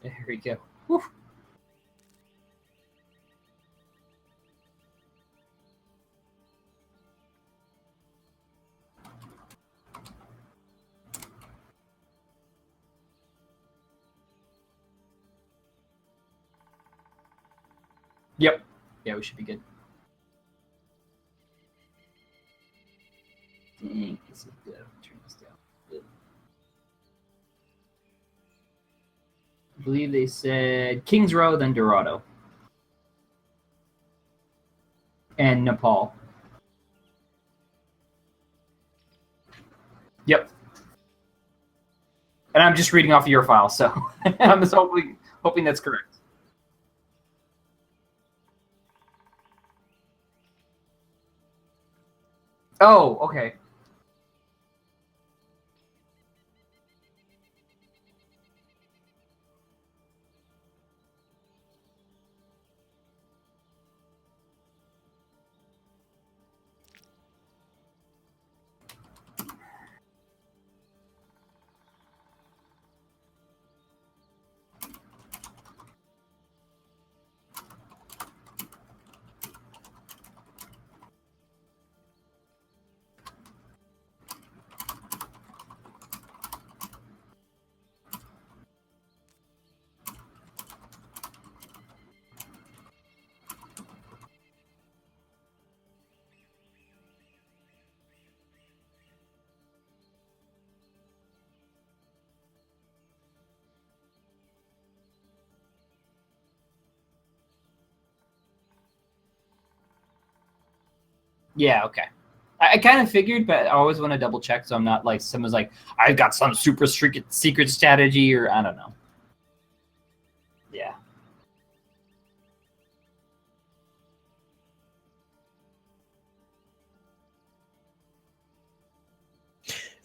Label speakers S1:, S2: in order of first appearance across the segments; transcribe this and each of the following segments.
S1: There we go. Whew. Yep. Yeah, we should be good. Dang, this is good. Turn this down. Good. I believe they said Kings Row, then Dorado. And Nepal. Yep. And I'm just reading off of your file, so I'm just hoping that's correct. Oh, okay. Yeah, okay. I kind of figured, but I always want to double check so I'm not like someone's like, I've got some super secret strategy, or I don't know. Yeah.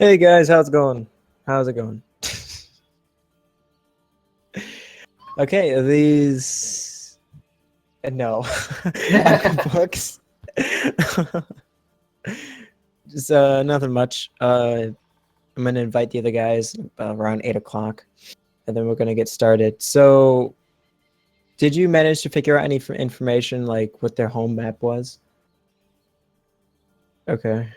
S2: Hey guys, how's it going? How's it going? Okay, these no books. Just nothing much. I'm gonna invite the other guys around 8 o'clock, and then we're gonna get started. So, did you manage to figure out any information like what their home map was? Okay.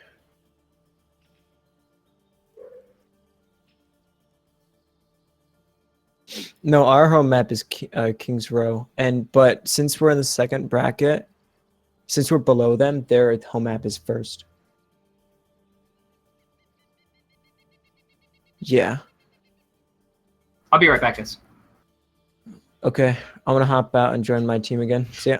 S2: No, our home map is Kings Row, but since we're in the second bracket, since we're below them, their home map is first. Yeah.
S1: I'll be right back, guys.
S2: Okay, I'm gonna hop out and join my team again. See ya.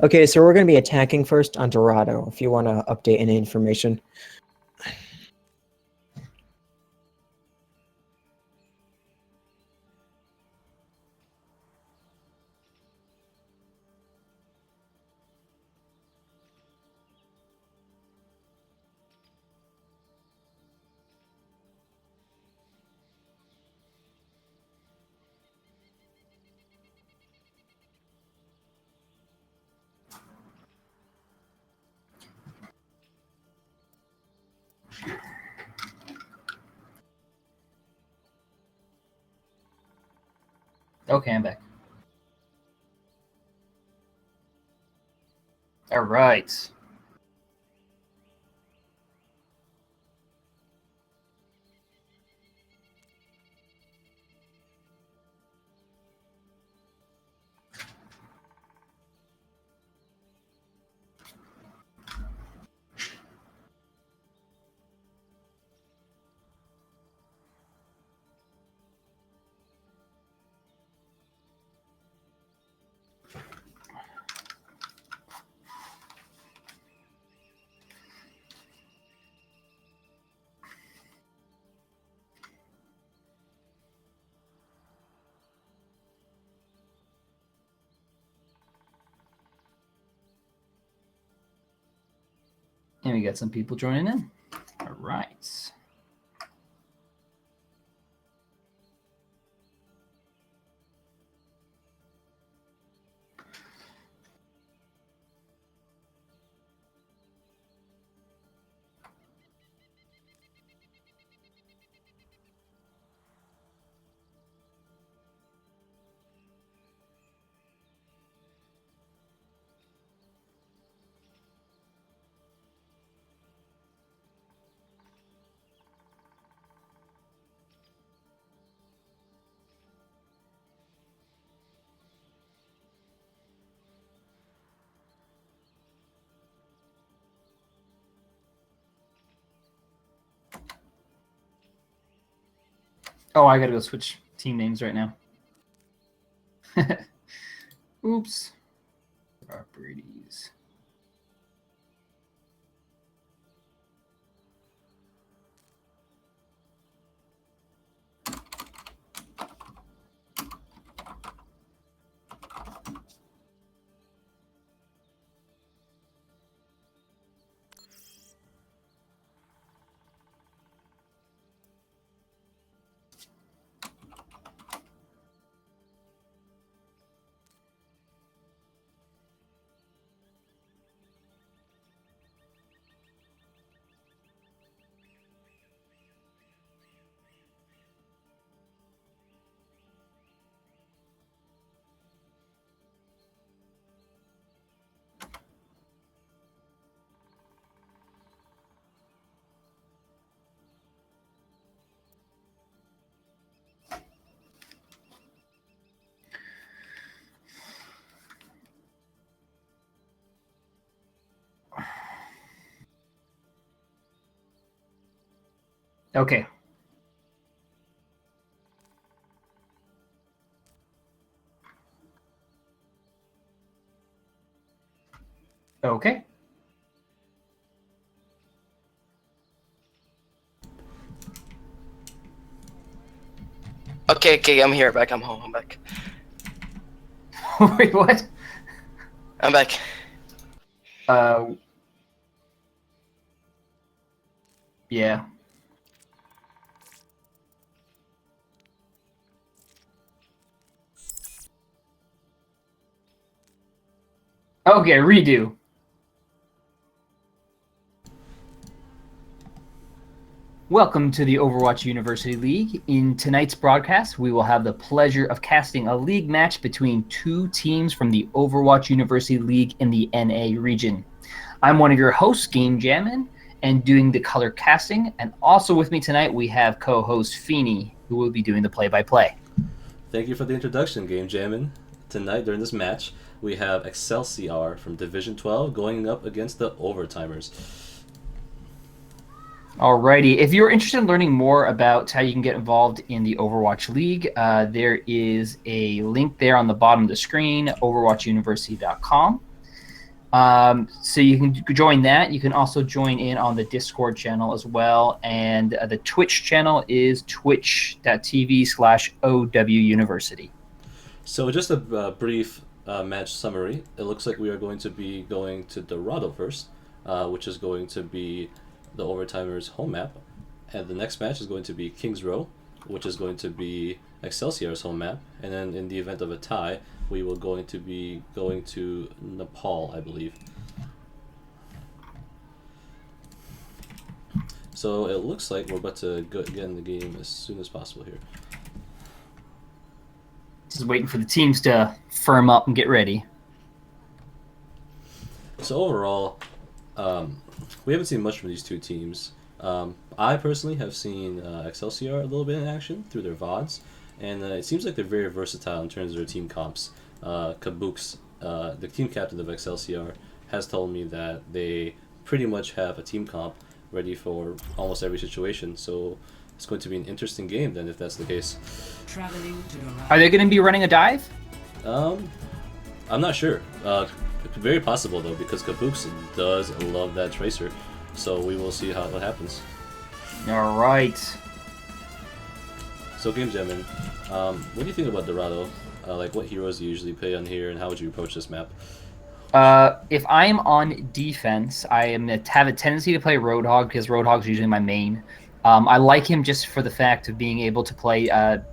S2: Okay, so we're going to be attacking first on Dorado, if you want to update any information.
S1: Okay, I'm back. All right. And we got some people joining in. All right. Oh, I gotta go switch team names right now. Oops. Properties. Okay. Okay.
S3: Okay, I'm here, back. I'm home. I'm back.
S1: Wait, what?
S3: I'm back.
S1: Yeah. Okay, redo. Welcome to the Overwatch University League. In tonight's broadcast, we will have the pleasure of casting a league match between two teams from the Overwatch University League in the NA region. I'm one of your hosts, Game Jammin', and doing the color casting. And also with me tonight, we have co-host Feeney, who will be doing the play-by-play.
S4: Thank you for the introduction, Game Jammin'. Tonight, during this match, we have XLCR from Division 12 going up against the Overtimers.
S1: Alrighty, if you're interested in learning more about how you can get involved in the Overwatch League, there is a link there on the bottom of the screen, overwatchuniversity.com. So you can join that. You can also join in on the Discord channel as well. And the Twitch channel is twitch.tv/OWUniversity.
S4: So just a brief match summary. It looks like we are going to be going to Dorado first, which is going to be the Overtimers' home map. And the next match is going to be Kings Row, which is going to be XLCR's home map. And then in the event of a tie, we will going to be going to Nepal, I believe. So it looks like we're about to get in the game as soon as possible here.
S1: Just waiting for the teams to firm up and get ready.
S4: So overall, we haven't seen much from these two teams. I personally have seen XLCR a little bit in action through their VODs, and it seems like they're very versatile in terms of their team comps. Kabooks, the team captain of XLCR, has told me that they pretty much have a team comp ready for almost every situation, so it's going to be an interesting game then if that's the case.
S1: Are they going to be running a dive?
S4: I'm not sure. Very possible though, because Kabooks does love that tracer, so we will see what happens.
S1: All right.
S4: So Game Jammin', what do you think about Dorado? Like what heroes do you usually play on here, and how would you approach this map?
S1: If I'm on defense, have a tendency to play Roadhog because Roadhog's usually my main. I like him just for the fact of being able to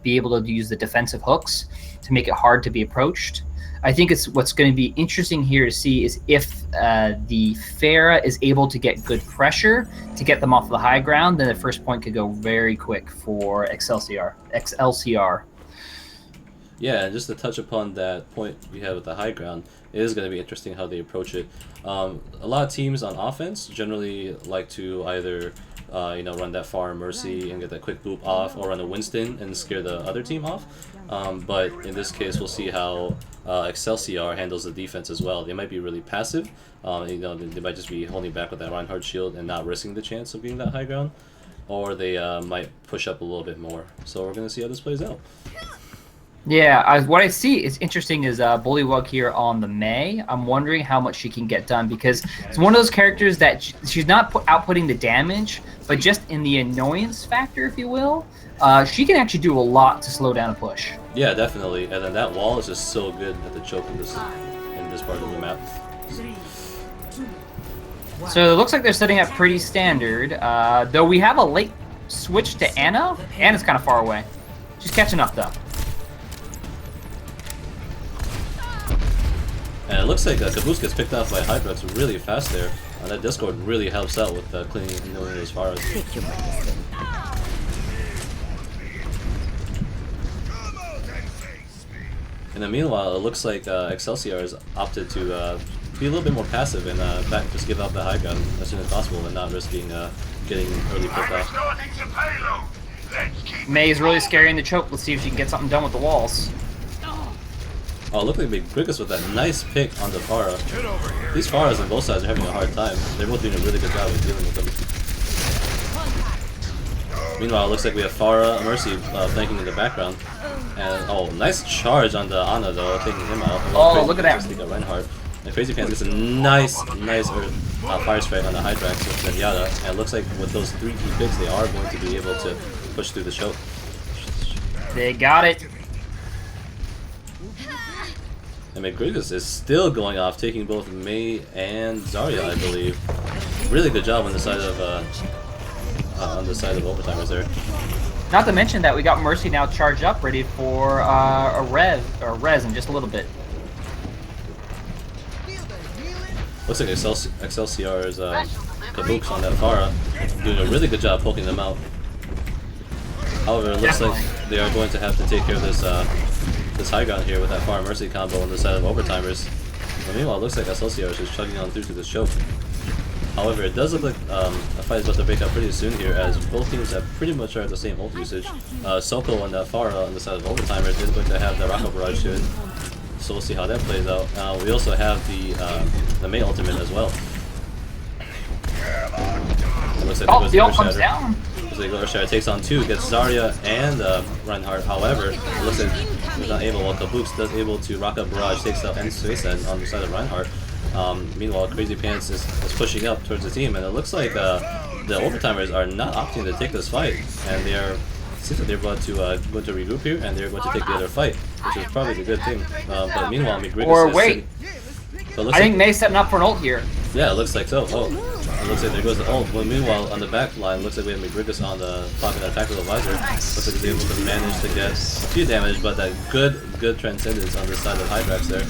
S1: be able to use the defensive hooks to make it hard to be approached. I think what's going to be interesting here to see is if the Pharah is able to get good pressure to get them off the high ground, then the first point could go very quick for XLCR.
S4: Yeah, and just to touch upon that point you had with the high ground, it is going to be interesting how they approach it. A lot of teams on offense generally like to either run that Pharah Mercy and get that quick boop off, or run a Winston and scare the other team off. But in this case, we'll see how XLCR handles the defense as well. They might be really passive. They might just be holding back with that Reinhardt shield and not risking the chance of getting that high ground, or they might push up a little bit more. So we're going to see how this plays out.
S1: Yeah, what I see is interesting is Bullywug here on the Mei. I'm wondering how much she can get done because it's one of those characters that she's not outputting the damage, but just in the annoyance factor, if you will, she can actually do a lot to slow down a push.
S4: Yeah, definitely. And then that wall is just so good at the choke in this part of the map.
S1: So it looks like they're setting up pretty standard, though we have a late switch to Ana. Ana's kind of far away. She's catching up, though.
S4: And it looks like Caboose gets picked off by Hydrox really fast there. That Discord really helps out with cleaning and knowing those Pharahs. And then meanwhile, it looks like XLCR has opted to be a little bit more passive and just give out the high ground as soon as possible and not risking getting early picked off.
S1: Mei is really scary in the choke. Let's see if she can get something done with the walls.
S4: Oh, look like Grigus with that nice pick on the Pharah. These Pharahs on both sides are having a hard time. They're both doing a really good job of dealing with them. Meanwhile, it looks like we have Pharah Mercy flanking in the background. And nice charge on the Ana though, taking him out.
S1: Oh, look at that!
S4: Reinhardt. And Crazy Pants gets a nice fire strike on the Hydrax with Zenyatta. And it looks like with those 3 key picks, they are going to be able to push through the choke.
S1: They got it.
S4: And McGrigus is still going off, taking both Mei and Zarya, I believe. Really good job on the side of Overtimers there.
S1: Not to mention that we got Mercy now charged up, ready for a res in just a little bit.
S4: Looks like XLCR's Kabooks on that Pharah doing a really good job poking them out. However, it looks like they are going to have to take care of this high ground here with that Pharah Mercy combo on the side of Overtimers. But meanwhile, it looks like XLCR is just chugging on through to this choke. However, it does look like a fight is about to break out pretty soon here, as both teams have pretty much are at the same ult usage. Soko and Pharah on the side of Overtimers is going to have the Rocket Barrage to it. So we'll see how that plays out. We also have the Mei ultimate as well. It looks like
S1: the ult comes down.
S4: Earthshatter takes on 2, gets Zarya and Reinhardt. However, it looks like he's not able. Well, Kabooks does able to Rocket Barrage, takes out N-Suicide on the side of Reinhardt. Meanwhile, Crazy Pants is pushing up towards the team, and it looks like the Overtimers are not opting to take this fight, and seems like they're about to going to regroup here, and they're going to take the other fight, which is probably the good thing. But meanwhile, McGrigus
S1: or wait,
S4: so
S1: I think Mei's setting up for an ult here.
S4: Yeah, it looks like so. Oh, it looks like there goes the ult. Well, meanwhile, on the back line, looks like we have McGrigus on the popping that tactical visor. Looks like he's able to manage to get a few damage, but that good transcendence on the side of Hydrax there.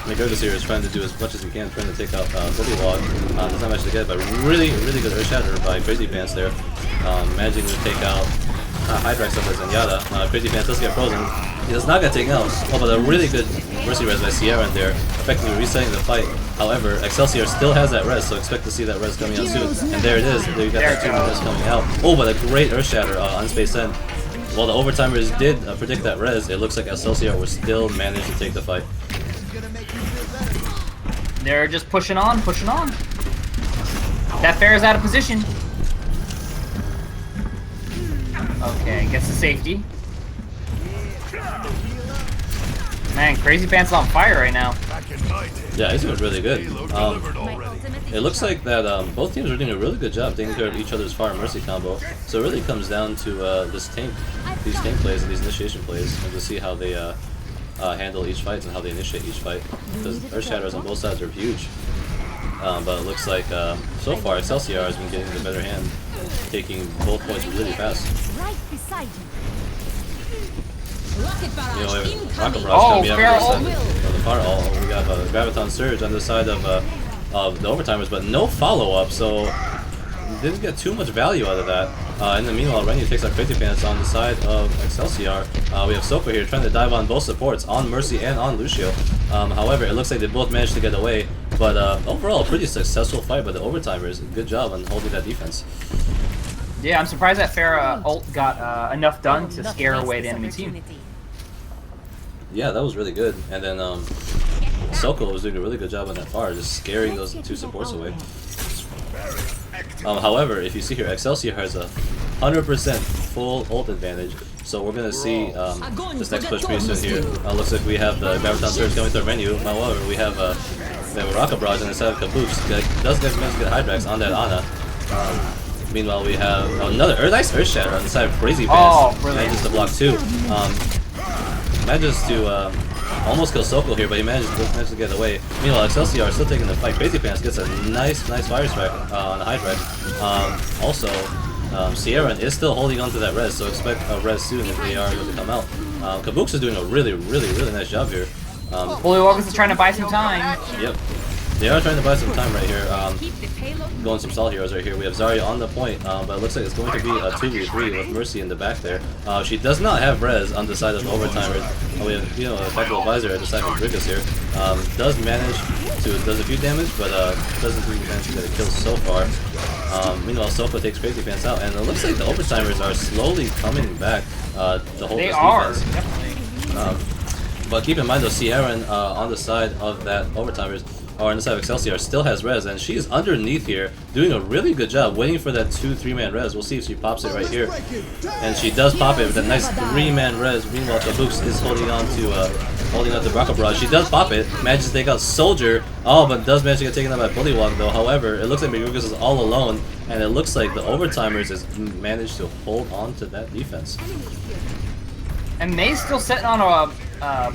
S4: McGrigus here is trying to do as much as he can, trying to take out Bullywug. Does not manage to get it, but really good Earth Shatter by Crazy Pants there. Managing to take out Hydrax on the Zenyatta. Crazy Pants does get frozen. He does not get taken out. Oh, but a really good Mercy res by Sierra in there, effectively resetting the fight. However, XLCR still has that res, so expect to see that res coming out soon. And there it is. There you got that 2 res coming out. Oh, but a great Earth Shatter on Space End. While the Overtimers did predict that res, it looks like XLCR will still manage to take the fight.
S1: They're just pushing on. That Pharah's out of position. Okay, gets the safety. Man, Crazy Pants is on fire right now.
S4: Yeah, he's doing really good. It looks like that both teams are doing a really good job taking care of each other's Pharah Mercy combo. So it really comes down to these tank plays and these initiation plays, and to see how they handle each fight and how they initiate each fight. Because Earth Shatters on both sides are huge. But it looks like so far XLCR has been getting the better hand, taking both points really fast.
S5: Right beside you.
S4: You know, Rocket Barrage gonna be
S1: fair
S4: on
S1: ult.
S4: the far ult. We got a Graviton Surge on the side of the Overtimers, but no follow-up, so didn't get too much value out of that. In the meanwhile, Renyu takes our 50 pants on the side of XLCR. We have Soko here trying to dive on both supports, on Mercy and on Lucio. However, it looks like they both managed to get away, but overall, a pretty successful fight by the Overtimers. Good job on holding that defense.
S1: Yeah, I'm surprised that Pharah ult got enough done to scare away the enemy team.
S4: Yeah, that was really good. And then Soko was doing a really good job on that far, just scaring those two supports away. However, if you see here, XLCR has a 100% full ult advantage, so we're gonna see this next push pretty soon here. Looks like we have the Graviton Surge coming through our menu. However, we have a Rocket Barrage on the side of Kabooks. Does get manage to get Hydrax on that Ana. Meanwhile, we have another nice Earth Shatter on the side of Crazy Pants. Manages to block 2. Manages to almost kill Soko here, but he managed to get away. Meanwhile, XLCR is still taking the fight. Crazy Pants gets a nice fire strike on the Hydrax. Also, Sierra is still holding on to that res, so expect a res soon if they are going to come out. Kabooks is doing a really nice job here.
S1: Bullywugs is trying to buy some time.
S4: Yep. They are trying to buy some time right here. Going some stall heroes right here. We have Zarya on the point, but it looks like it's going to be a 2v3 with Mercy in the back there. She does not have res on the side of Overtimers. We have, you know, a Effective Advisor at the side of Grigas here. Does a few damage, but doesn't really manage to get a kill so far. Meanwhile, Soko takes Crazy Pants out, and it looks like the Overtimers are slowly coming back to hold this defense.
S1: Definitely.
S4: But keep in mind though, Sierra on the side of that Overtimers, or on the side of XLCR, still has res, and she's underneath here, doing a really good job, waiting for that 2-3-man res. We'll see if she pops it right here. And she does pop it with a nice 3-man res. Meanwhile, Kabooks is holding on to Rocket Barrage. She does pop it, manages to take out Soldier, but does manage to get taken out by Bullywug though. However, it looks like Migrugas is all alone, and it looks like the Overtimers has managed to hold on to that defense.
S1: And May's still sitting on a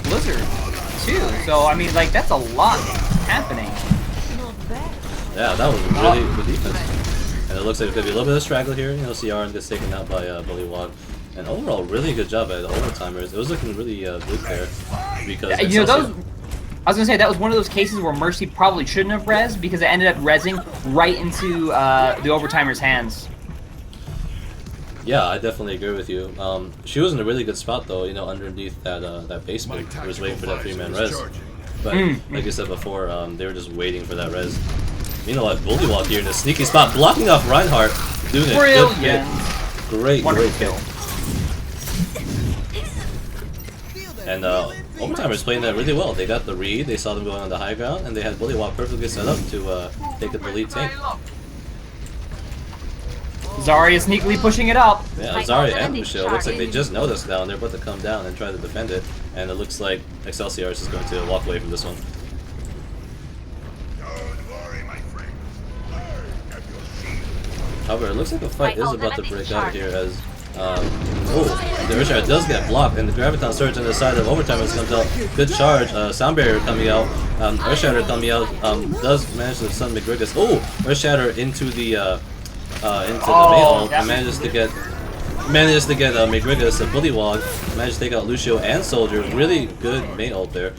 S1: Blizzard, too. So, I mean, like, that's a lot happening.
S4: Yeah, that was really good defense. And it looks like there's going to be a little bit of straggle here. You know, CR gets taken out by Bullywug. And overall, really good job by the Overtimers. It was looking really bleak there. Because
S1: you know, I was going to say, that was one of those cases where Mercy probably shouldn't have rezzed, because it ended up rezzing right into the Overtimers' hands.
S4: Yeah, I definitely agree with you. She was in a really good spot though, you know, underneath that basement. She was waiting for that 3-man res. But like I said before, they were just waiting for that res. Meanwhile, Bullywug here in a sneaky spot, blocking off Reinhardt, doing a good hit. Great kill. And Overtimers playing that really well. They got the read, they saw them going on the high ground, and they had Bullywug perfectly set up to take the lead tank.
S1: Zarya sneakily pushing it up.
S4: Yeah, Zarya and Lucio, looks like they just noticed now, and they're about to come down and try to defend it. And it looks like XLCR is just going to walk away from this one. However, it looks like a fight is about to break out here as the Earth Shatter does get blocked, and the Graviton Surge on the side of Overtimers comes out. Good charge, Sound Barrier coming out, Earth Shatter coming out, does manage to stun Migrugas. Oh, Earth Shatter into the main ult, and manages to get Migrugas, a Bullywug, managed to take out Lucio and Soldier. Really good main ult there.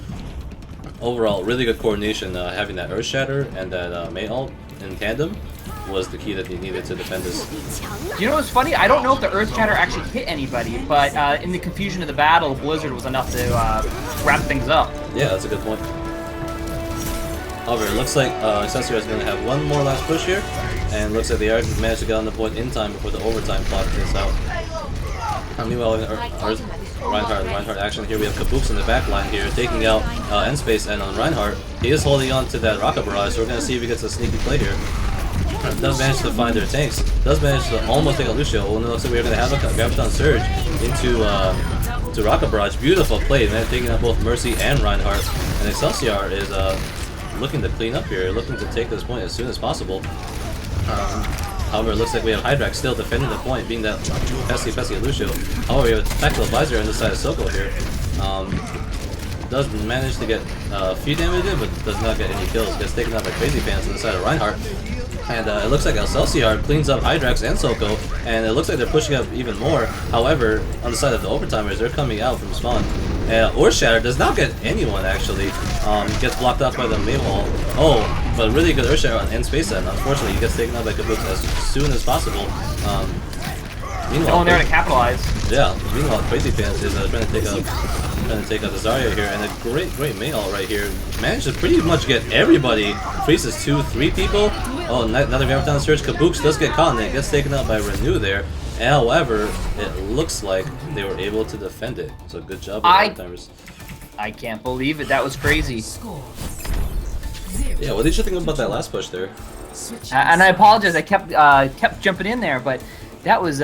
S4: Overall, really good coordination. Having that Earth Shatter and that main ult in tandem was the key that he needed to defend this.
S1: You know what's funny? I don't know if the Earth Shatter actually hit anybody, but in the confusion of the battle, Blizzard was enough to wrap things up.
S4: Yeah, that's a good point. However, it looks like XLCR is going to have one more last push here, and looks like they are managed to get on the point in time before the overtime clock gets out. Meanwhile, Reinhardt action here. We have Kabooks in the back line here, taking out N-Space, and on Reinhardt, he is holding on to that Rocket Barrage, so we're going to see if he gets a sneaky play here. Does manage to find their tanks, does manage to almost take out Lucio. Well, it looks like we're going to have a Graviton Surge into Rocket Barrage. Beautiful play, man, taking out both Mercy and Reinhardt. And XLCR is looking to clean up here, looking to take this point as soon as possible. However, it looks like we have Hydrax still defending the point, being that pesky Lucio. However, we have Effective Advisor on the side of Soko here. does manage to get a few damage in, but does not get any kills. Gets taken out by Crazy Pants on the side of Reinhardt. And it looks like XLCR cleans up Hydrax and Soko, and it looks like they're pushing up even more. However, on the side of the Overtimers, they're coming out from spawn. Earthshatter does not get anyone, actually. Gets blocked off by the Mei wall. Oh, but really good Earthshatter on end space set. Unfortunately, he gets taken out by Kabuks as soon as possible. Meanwhile,
S1: Going there to capitalize.
S4: Yeah, meanwhile, Crazy Pants is trying to take out the Zarya here, and a great Mei ult right here. Managed to pretty much get everybody. Freezes 2-3 people. Oh, another Graviton Surge. Kabuks does get caught, and it gets taken out by Renew there. However, it looks like they were able to defend it. So good job, Overtimers.
S1: I can't believe it. That was crazy.
S4: Yeah, what did you think about that last push there?
S1: And I apologize. I kept jumping in there, but that was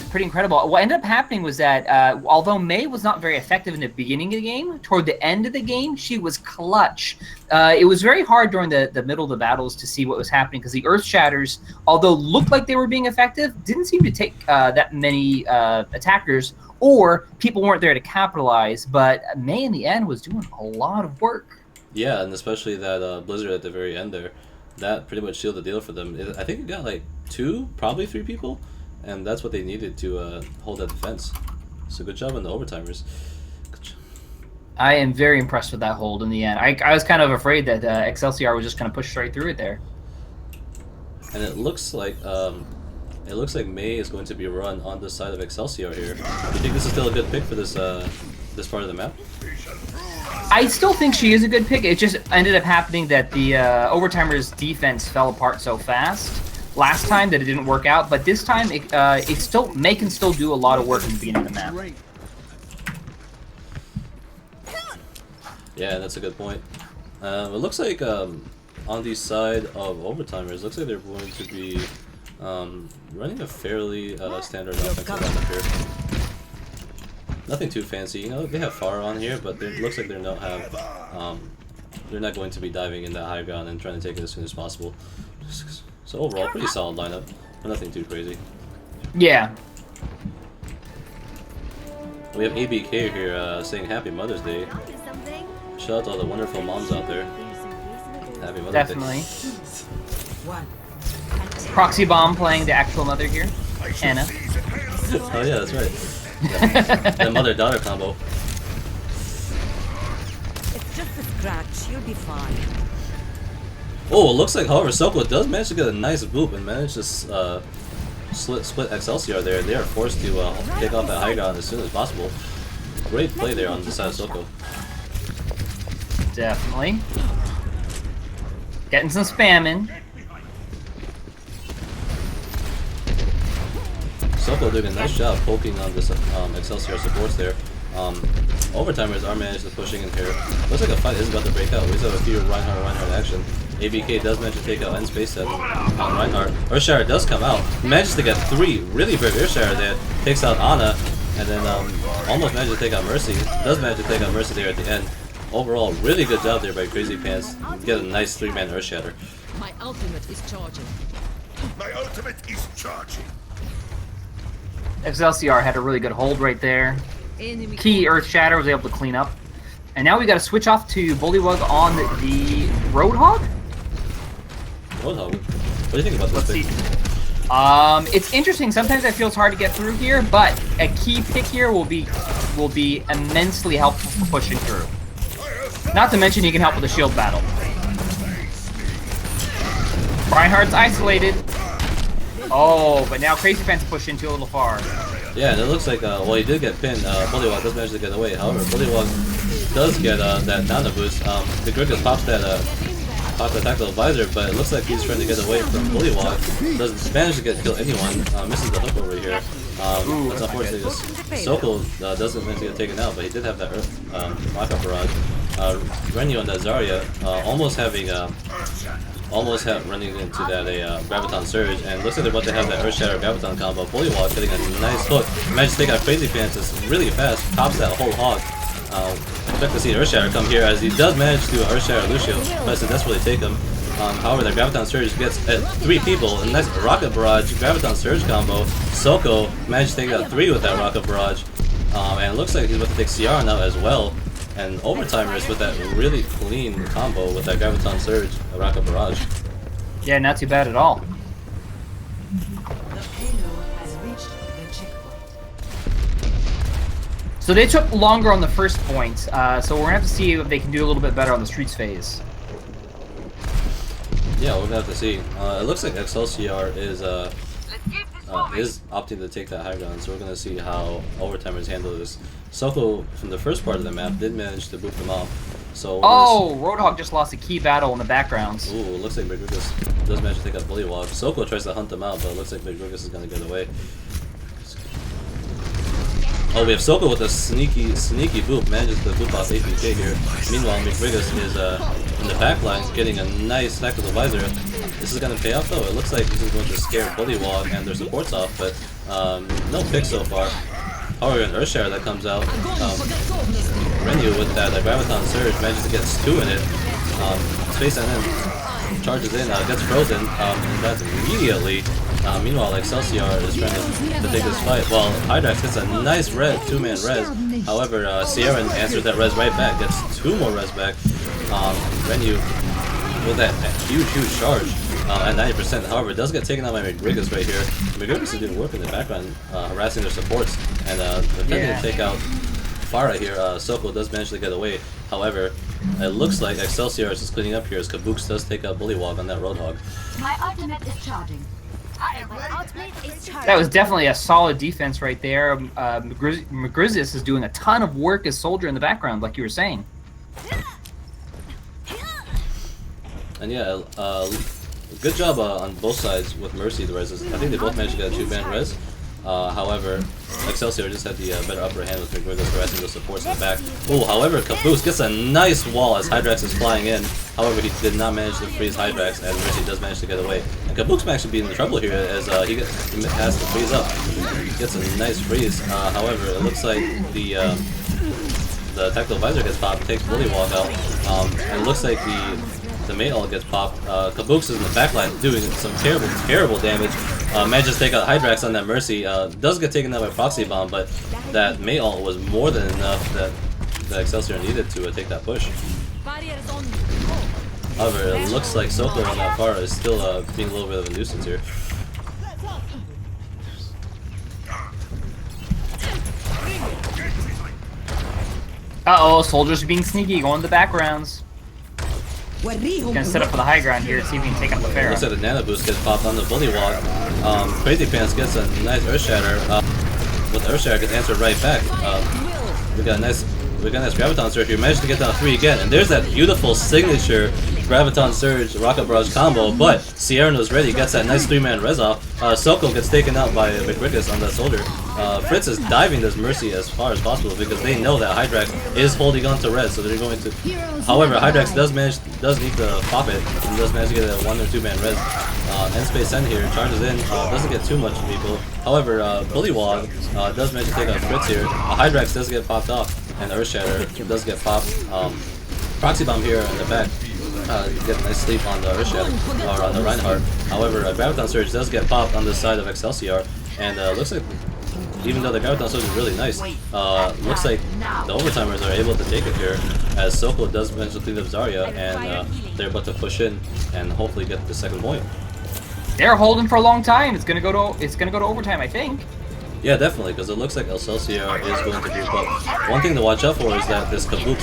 S1: pretty incredible. What ended up happening was that although Mei was not very effective in the beginning of the game, toward the end of the game, she was clutch. It was very hard during the middle of the battles to see what was happening because the Earth Shatters, although looked like they were being effective, didn't seem to take that many attackers, or people weren't there to capitalize. But Mei in the end was doing a lot of work.
S4: Yeah, and especially that Blizzard at the very end there. That pretty much sealed the deal for them. I think it got like 2, probably 3 people. And that's what they needed to hold that defense. So good job on the Overtimers.
S1: I am very impressed with that hold in the end. I was kind of afraid that XLCR was just going to push straight through it there.
S4: And it looks like Mei is going to be run on the side of XLCR here. Do you think this is still a good pick for this this part of the map?
S1: I still think she is a good pick. It just ended up happening that the Overtimers' defense fell apart so fast last time that it didn't work out, but this time Mei can still do a lot of work in the beginning of the map.
S4: Yeah, that's a good point. It looks like on the side of Overtimers, it looks like they're going to be running a fairly standard offensive lineup here. Nothing too fancy, you know. They have Pharah on here, but it looks like they're not going to be diving in that high ground and trying to take it as soon as possible. So overall, pretty solid lineup, but nothing too crazy.
S1: Yeah.
S4: We have ABK here saying Happy Mother's Day. Shout out to all the wonderful moms out there. Happy Mother's
S1: Definitely.
S4: Day.
S1: Proxy Bomb playing the actual mother here, Anna.
S4: Oh yeah, that's right. Yeah. The mother-daughter combo.
S5: It's just a scratch. You'll be fine.
S4: Oh, it looks like, however, Soko does manage to get a nice boop and manage to split XLCR there. They are forced to take off that high ground as soon as possible. Great play there on the side of Soko.
S1: Definitely. Getting some spam in.
S4: Soko doing a nice job poking on this XLCR supports there. Overtimers are managed to pushing in here. Looks like a fight is about to break out. We just have a few Reinhardt action. ABK does manage to take out end space set on Reinhardt. Earthshatter does come out. Manages to get 3 really big Earthshatter there. Takes out Ana, and then almost managed to take out Mercy. Does manage to take out Mercy there at the end. Overall, really good job there by Crazy Pants. Get a nice 3-man Earthshatter.
S5: My ultimate is charging.
S6: My ultimate is charging.
S1: XLCR had a really good hold right there.
S5: Enemy
S1: Key Earth Shatter was able to clean up. And now we got to switch off to Bullywug on the Roadhog.
S4: Roadhog? What do you think about this
S1: Let's
S4: pick?
S1: see. It's interesting. Sometimes I feel it's hard to get through here, but a key pick here will be immensely helpful for pushing through. Not to mention he can help with the shield battle. Reinhardt's isolated. Oh, but now Crazy Pants pushed in too a little far.
S4: Yeah, and it looks like, well, he did get pinned. Bullywug does manage to get away. However, Bullywug does get that nano boost. The Grigus pops that tactical advisor, but it looks like he's trying to get away from Bullywug. Doesn't manage to kill anyone. Misses the hook over here. That's unfortunately just Soko doesn't manage to get taken out, but he did have that rocket barrage. Renu on that Zarya, almost running into that Graviton Surge, and looks like they're about to have that Earth Shatter Graviton combo. Bullywug getting a nice hook. Managed to take out Crazy Pants really fast, pops that whole hog. Expect to see Earth Shatter come here as he does manage to Earth Shatter Lucio, tries to desperately take him. However, that Graviton Surge gets 3 people, a nice Rocket Barrage, Graviton Surge combo. Soko managed to take out 3 with that Rocket Barrage, and it looks like he's about to take CR now as well. and Overtimers with that really clean combo with that Graviton Surge, Rocket Barrage.
S1: Yeah, not too bad at all.
S5: The payload has reached the checkpoint.
S1: So they took longer on the first point, so we're gonna have to see if they can do a little bit better on the streets phase.
S4: Yeah, we're gonna have to see. It looks like XLCR is opting to take that high ground, so we're gonna see how Overtimers handle this. Soko from the first part of the map did manage to boot them off. So
S1: Oh, Roadhog just lost a key battle in the backgrounds.
S4: ooh, looks like McGregis does manage to take out Bullywog. Soko tries to hunt them out, but it looks like McGregis is gonna get away. Oh, we have Soko with a sneaky boop, manages to boop off APK here. Meanwhile, McGregis is in the back lines getting a nice tactical visor. This is going to pay off though. It looks like this is going to scare Bullywog and their supports off, but no pick so far. However, an Earthshare that comes out. Renu with that Graviton Surge manages to get 2 in it. Space and then charges in, gets frozen, and dies immediately. Meanwhile, XLCR is trying to take this fight. Well, Hydrax gets a nice res, 2-man res. However, Sierra answers that res right back, gets 2 more res back. Renu with that huge charge at 90%. However, it does get taken out by McGregis right here. McGregis is doing work in the background, harassing their supports, and attempting to take out Farah here. Soko does manage to get away. However, it looks like XLCR is just cleaning up here as Kabooks does take out Bullywog on that Roadhog.
S7: My ultimate is charging. My ultimate is charging.
S1: That was definitely a solid defense right there. McGrizis is doing a ton of work as Soldier in the background, like you were saying.
S4: And yeah, good job on both sides with Mercy, the reses. I think they both managed to get a 2-man res. However, Excelsior just had the better upper hand with McGregis harassing those supports in the back. Oh, however, Caboose gets a nice wall as Hydrax is flying in. However, he did not manage to freeze Hydrax, and Mercy does manage to get away. And Caboose might actually be in trouble here as he has to freeze up. He gets a nice freeze. However, it looks like the tactical visor gets popped, takes Bullywog out, and it looks like the main ult gets popped. Caboose is in the backline doing some terrible damage. Manages to take out Hydrax on that Mercy. Does get taken out by Proxy Bomb, but that main ult was more than enough that Excelsior needed to take that push. However, it looks like Soko on that far is still being a little bit of a nuisance here.
S1: Uh-oh, Soldiers are being sneaky, going to the backgrounds. Gonna set up for the high ground here, see if we can take out the Pharaoh.
S4: Looks like the Nano Boost gets popped on the Bullywog. Crazy Pants gets a nice Earth Shatter. With Earth Shatter gets answered right back. We got a nice Graviton Surge here. Managed to get down 3 again, and there's that beautiful signature Graviton Surge Rocket Barrage combo. But Sierra knows ready, gets that nice 3-man res off. Soko gets taken out by McGregis on that Soldier. Fritz is diving this Mercy as far as possible because they know that Hydrax is holding on to res, so they're going to. However, Hydrax does need to pop it and does manage to get a 1 or 2-man res. End space end here, charges in, doesn't get too much from people. However, Bullywog does manage to take out Fritz here. Hydrax does get popped off, and Earth Shatter does get popped. Proxy Bomb here in the back. Get a nice sleep on the Earth Shatter, or on the Reinhardt. However, Graviton Surge does get popped on the side of Excelsior, and looks like, even though the Graviton Surge is really nice, looks like the Overtimers are able to take it here, as Soko does manage to clean up Zarya, and they're about to push in and hopefully get the second point.
S1: They're holding for a long time. It's gonna go to overtime, I think.
S4: Yeah, definitely, because it looks like Excelsior is going to group up. One thing to watch out for is that this Caboose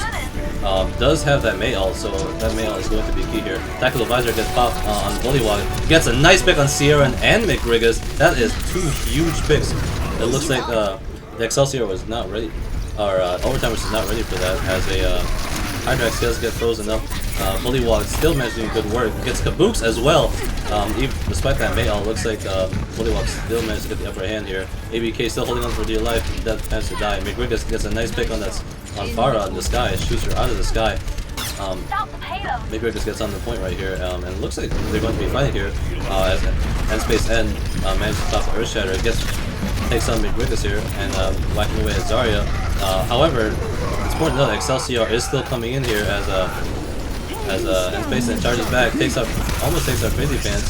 S4: does have that May ult, so that May ult is going to be key here. Tactical Visor gets popped on Bullywog. Gets a nice pick on Sierra and McGregis. That is 2 huge picks. It looks like the Excelsior was not ready, or Overtimers is not ready for that, as a Hydrax does get frozen up. Bullywog still managing good work. Gets Caboose as well. Even despite that May ult, looks like Bullywog still managed to get the upper hand here. ABK still holding on for dear life. That managed to die. McGregis gets a nice pick on Farah in the sky. Shoots her out of the sky. McGregis gets on the point right here, and it looks like they're going to be fighting here. As End Space End manages to top the Earth Shatter. Takes on McGregis here and whacking away at Zarya. However, it's important to know that Excelsior is still coming in here as End Space End charges back, almost takes out Crazy Pants.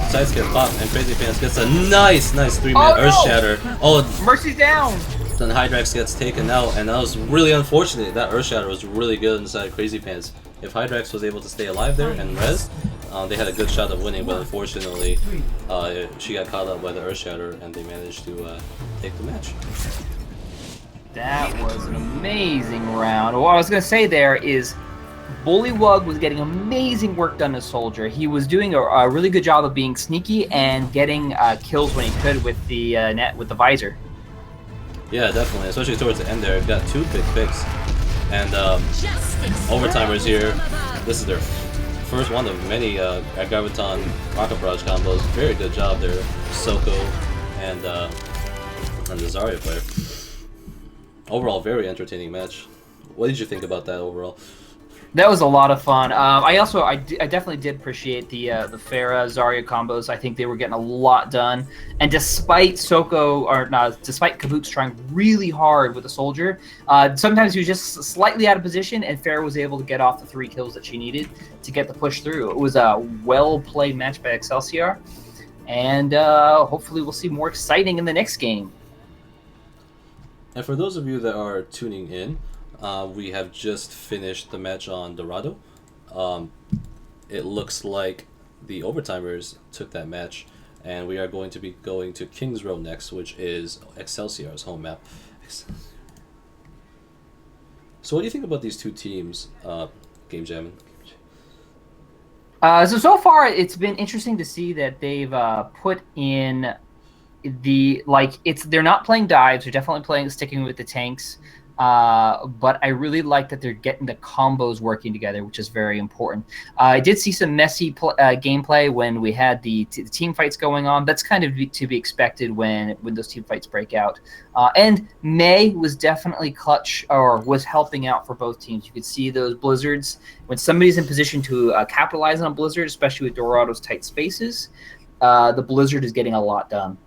S4: Sides get popped, and Crazy Pants gets a nice 3-man Earth Shatter. Oh,
S1: Mercy's down.
S4: Then Hydrax gets taken out, and that was really unfortunate. That Earth Shatter was really good inside Crazy Pants. If Hydrax was able to stay alive there and res, they had a good shot of winning, but unfortunately, she got caught up by the Earth Shatter, and they managed to take the match.
S1: That was an amazing round. What I was going to say there is Bullywug was getting amazing work done as Soldier. He was doing a really good job of being sneaky and getting kills when he could with the net with the visor.
S4: Yeah, definitely, especially towards the end there. Got 2 big picks, and Overtimers here. This is their first one of many Graviton Rocket Barrage combos. Very good job there, Soko and the Zarya player. Overall, very entertaining match. What did you think about that overall?
S1: That was a lot of fun. I definitely did appreciate the Pharah Zarya combos. I think they were getting a lot done. And despite despite Kaboots trying really hard with the Soldier, sometimes he was just slightly out of position, and Pharah was able to get off the 3 kills that she needed to get the push through. It was a well-played match by XLCR, and hopefully we'll see more exciting in the next game.
S4: And for those of you that are tuning in, we have just finished the match on Dorado. It looks like the Overtimers took that match, and we are going to be going to Kings Row next, which is XLCR's home map. So what do you think about these 2 teams, Game Jamming?
S1: So far, it's been interesting to see that they've put in they're not playing dives. They're definitely sticking with the tanks. But I really like that they're getting the combos working together, which is very important. I did see some messy gameplay when we had the team fights going on. That's kind of to be expected when those team fights break out. And May was definitely clutch, or was helping out for both teams. You could see those blizzards. When somebody's in position to capitalize on a blizzard, especially with Dorado's tight spaces, the blizzard is getting a lot done.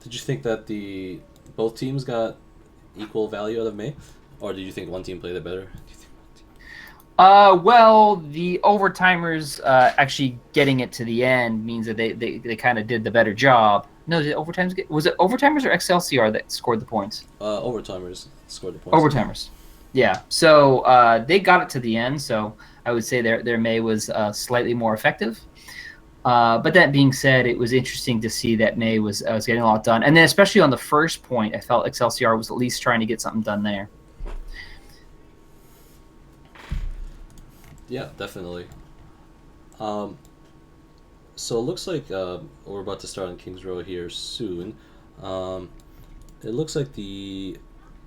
S4: Did you think that both teams got equal value out of May, or did you think one team played it better?
S1: Well, the Overtimers actually getting it to the end means that they kind of did the better job. No, was it Overtimers or XLCR that scored the points?
S4: Overtimers scored the points.
S1: Overtimers. Yeah. So they got it to the end, so I would say their May was slightly more effective. But that being said, it was interesting to see that May was getting a lot done. And then especially on the first point, I felt XLCR was at least trying to get something done there.
S4: Yeah, definitely. So it looks like we're about to start on Kings Row here soon. It looks like the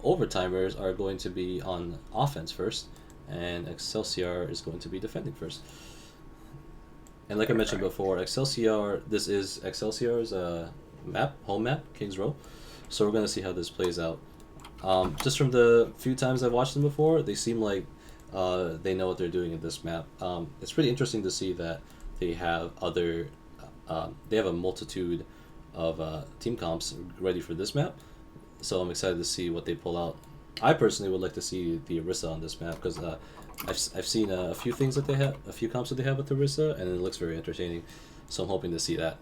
S4: Overtimers are going to be on offense first, and XLCR is going to be defending first. And like I mentioned before, XLCR, this is XLCR's home map, Kings Row. So we're going to see how this plays out. Just from the few times I've watched them before, they seem like they know what they're doing in this map. It's pretty interesting to see that they have they have a multitude of team comps ready for this map. So I'm excited to see what they pull out. I personally would like to see the Orisa on this map, because I've seen a few things that they have, a few comps that they have with the Orisa, and it looks very entertaining. So I'm hoping to see that.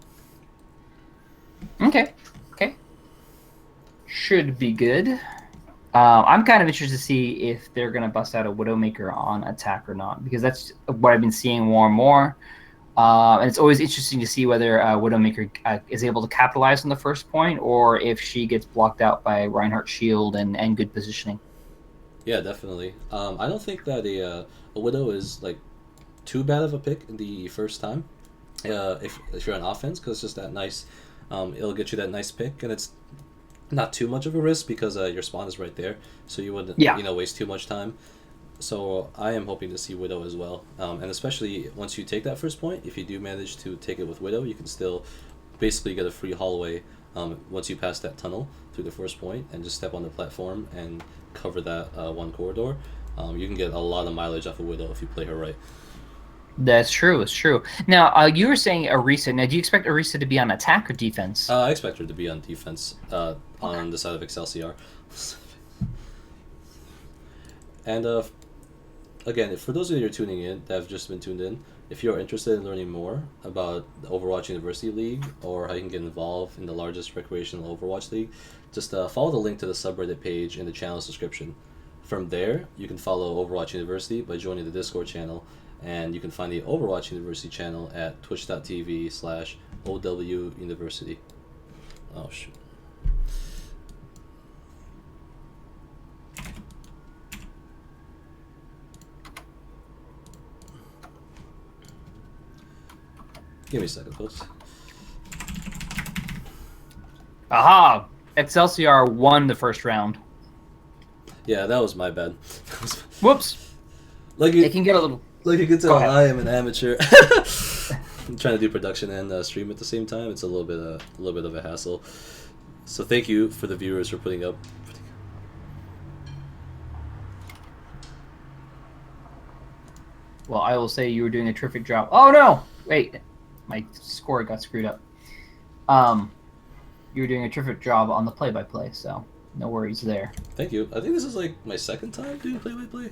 S1: Okay. Should be good. I'm kind of interested to see if they're going to bust out a Widowmaker on attack or not, because that's what I've been seeing more and more. And it's always interesting to see whether Widowmaker is able to capitalize on the first point, or if she gets blocked out by Reinhardt's shield and good positioning.
S4: Yeah, definitely. I don't think that a Widow is like too bad of a pick the first time, if you're on offense, because it's just that nice. It'll get you that nice pick, and it's not too much of a risk because your spawn is right there, so you wouldn't waste too much time. So I am hoping to see Widow as well, and especially once you take that first point, if you do manage to take it with Widow, you can still basically get a free hallway once you pass that tunnel through the first point and just step on the platform and cover that one corridor. You can get a lot of mileage off of Widow if you play her right.
S1: That's true. It's true. Now, you were saying Orisa. Now, do you expect Orisa to be on attack or defense?
S4: I expect her to be on defense on the side of XLCR. And again, for those of you who are tuning in, that have just been tuned in, if you're interested in learning more about the Overwatch University League or how you can get involved in the largest recreational Overwatch league, just follow the link to the subreddit page in the channel's description. From there, you can follow Overwatch University by joining the Discord channel, and you can find the Overwatch University channel at twitch.tv/OW University. Oh, shoot. Give me a second, folks.
S1: Aha! XLCR won the first round.
S4: Yeah, that was my bad.
S1: Whoops.
S4: Like
S1: It can get a little...
S4: you can tell,
S1: Go ahead.
S4: I am an amateur. I'm trying to do production and stream at the same time. It's a little bit of a hassle. So thank you for the viewers for putting up.
S1: Well, I will say you were doing a terrific job. Oh, no! Wait. My score got screwed up. You were doing a terrific job on the play-by-play, so no worries there.
S4: Thank you. I think this is like my second time doing play-by-play.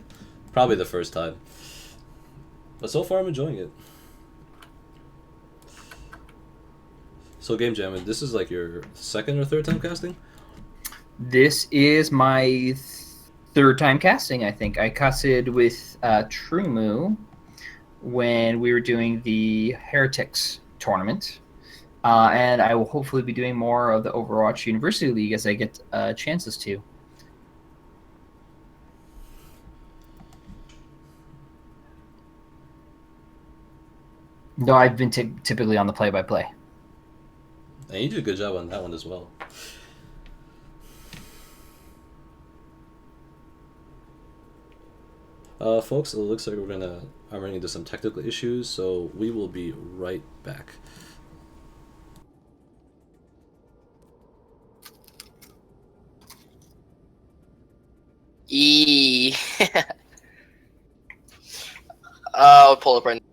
S4: Probably the first time. But so far I'm enjoying it. So Game Jam, this is like your second or third time casting?
S1: This is my third time casting, I think. I casted with Trumu when we were doing the Heretics tournament. And I will hopefully be doing more of the Overwatch University League as I get chances to. No, I've been typically on the play-by-play.
S4: And you did a good job on that one as well. Folks, it looks like I'm running into some technical issues, so we will be right back.
S3: I'll pull up right now.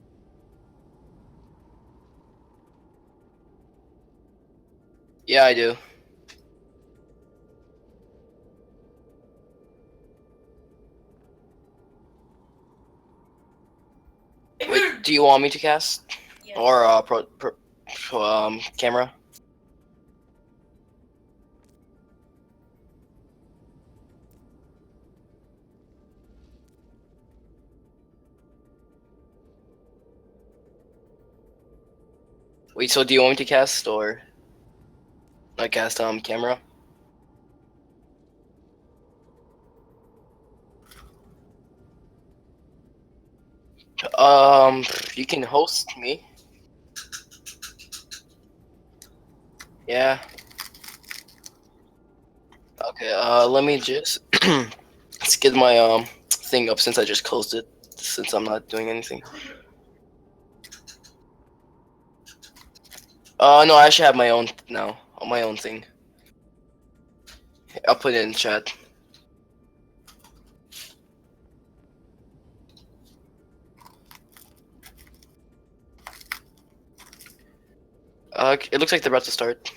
S3: Yeah, I do. Wait, do you want me to cast?
S7: Yes.
S3: Or camera? Wait, so do you want me to cast or not cast camera? You can host me. Yeah. Okay, let me just let's get my thing up since I just closed it, since I'm not doing anything. No, I should have my own now, my own thing. I'll put it in chat. It looks like they're about to start.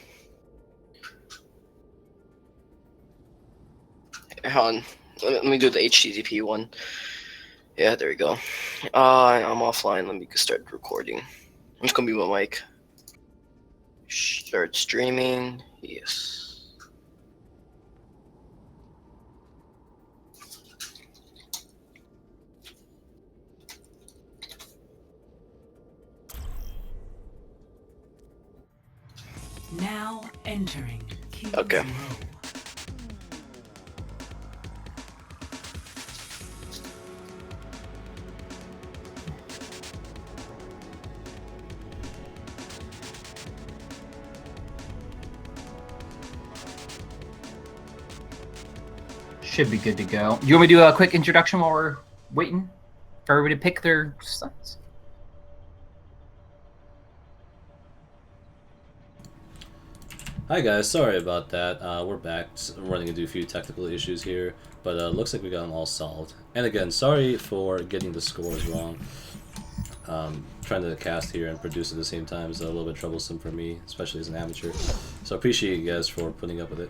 S3: Hold on, let me do the HTTP one. Yeah, there we go. I'm offline. Let me start recording. I'm just gonna mute my mic. Start streaming. Yes.
S5: Now entering Q0.
S3: Okay.
S1: Should be good to go. You want me to do a quick introduction while we're waiting for everybody to pick their sons?
S4: Hi guys, sorry about that. We're back. I'm running into a few technical issues here, but looks like we got them all solved. And again, sorry for getting the scores wrong. Trying to cast here and produce at the same time is a little bit troublesome for me, especially as an amateur. So I appreciate you guys for putting up with it.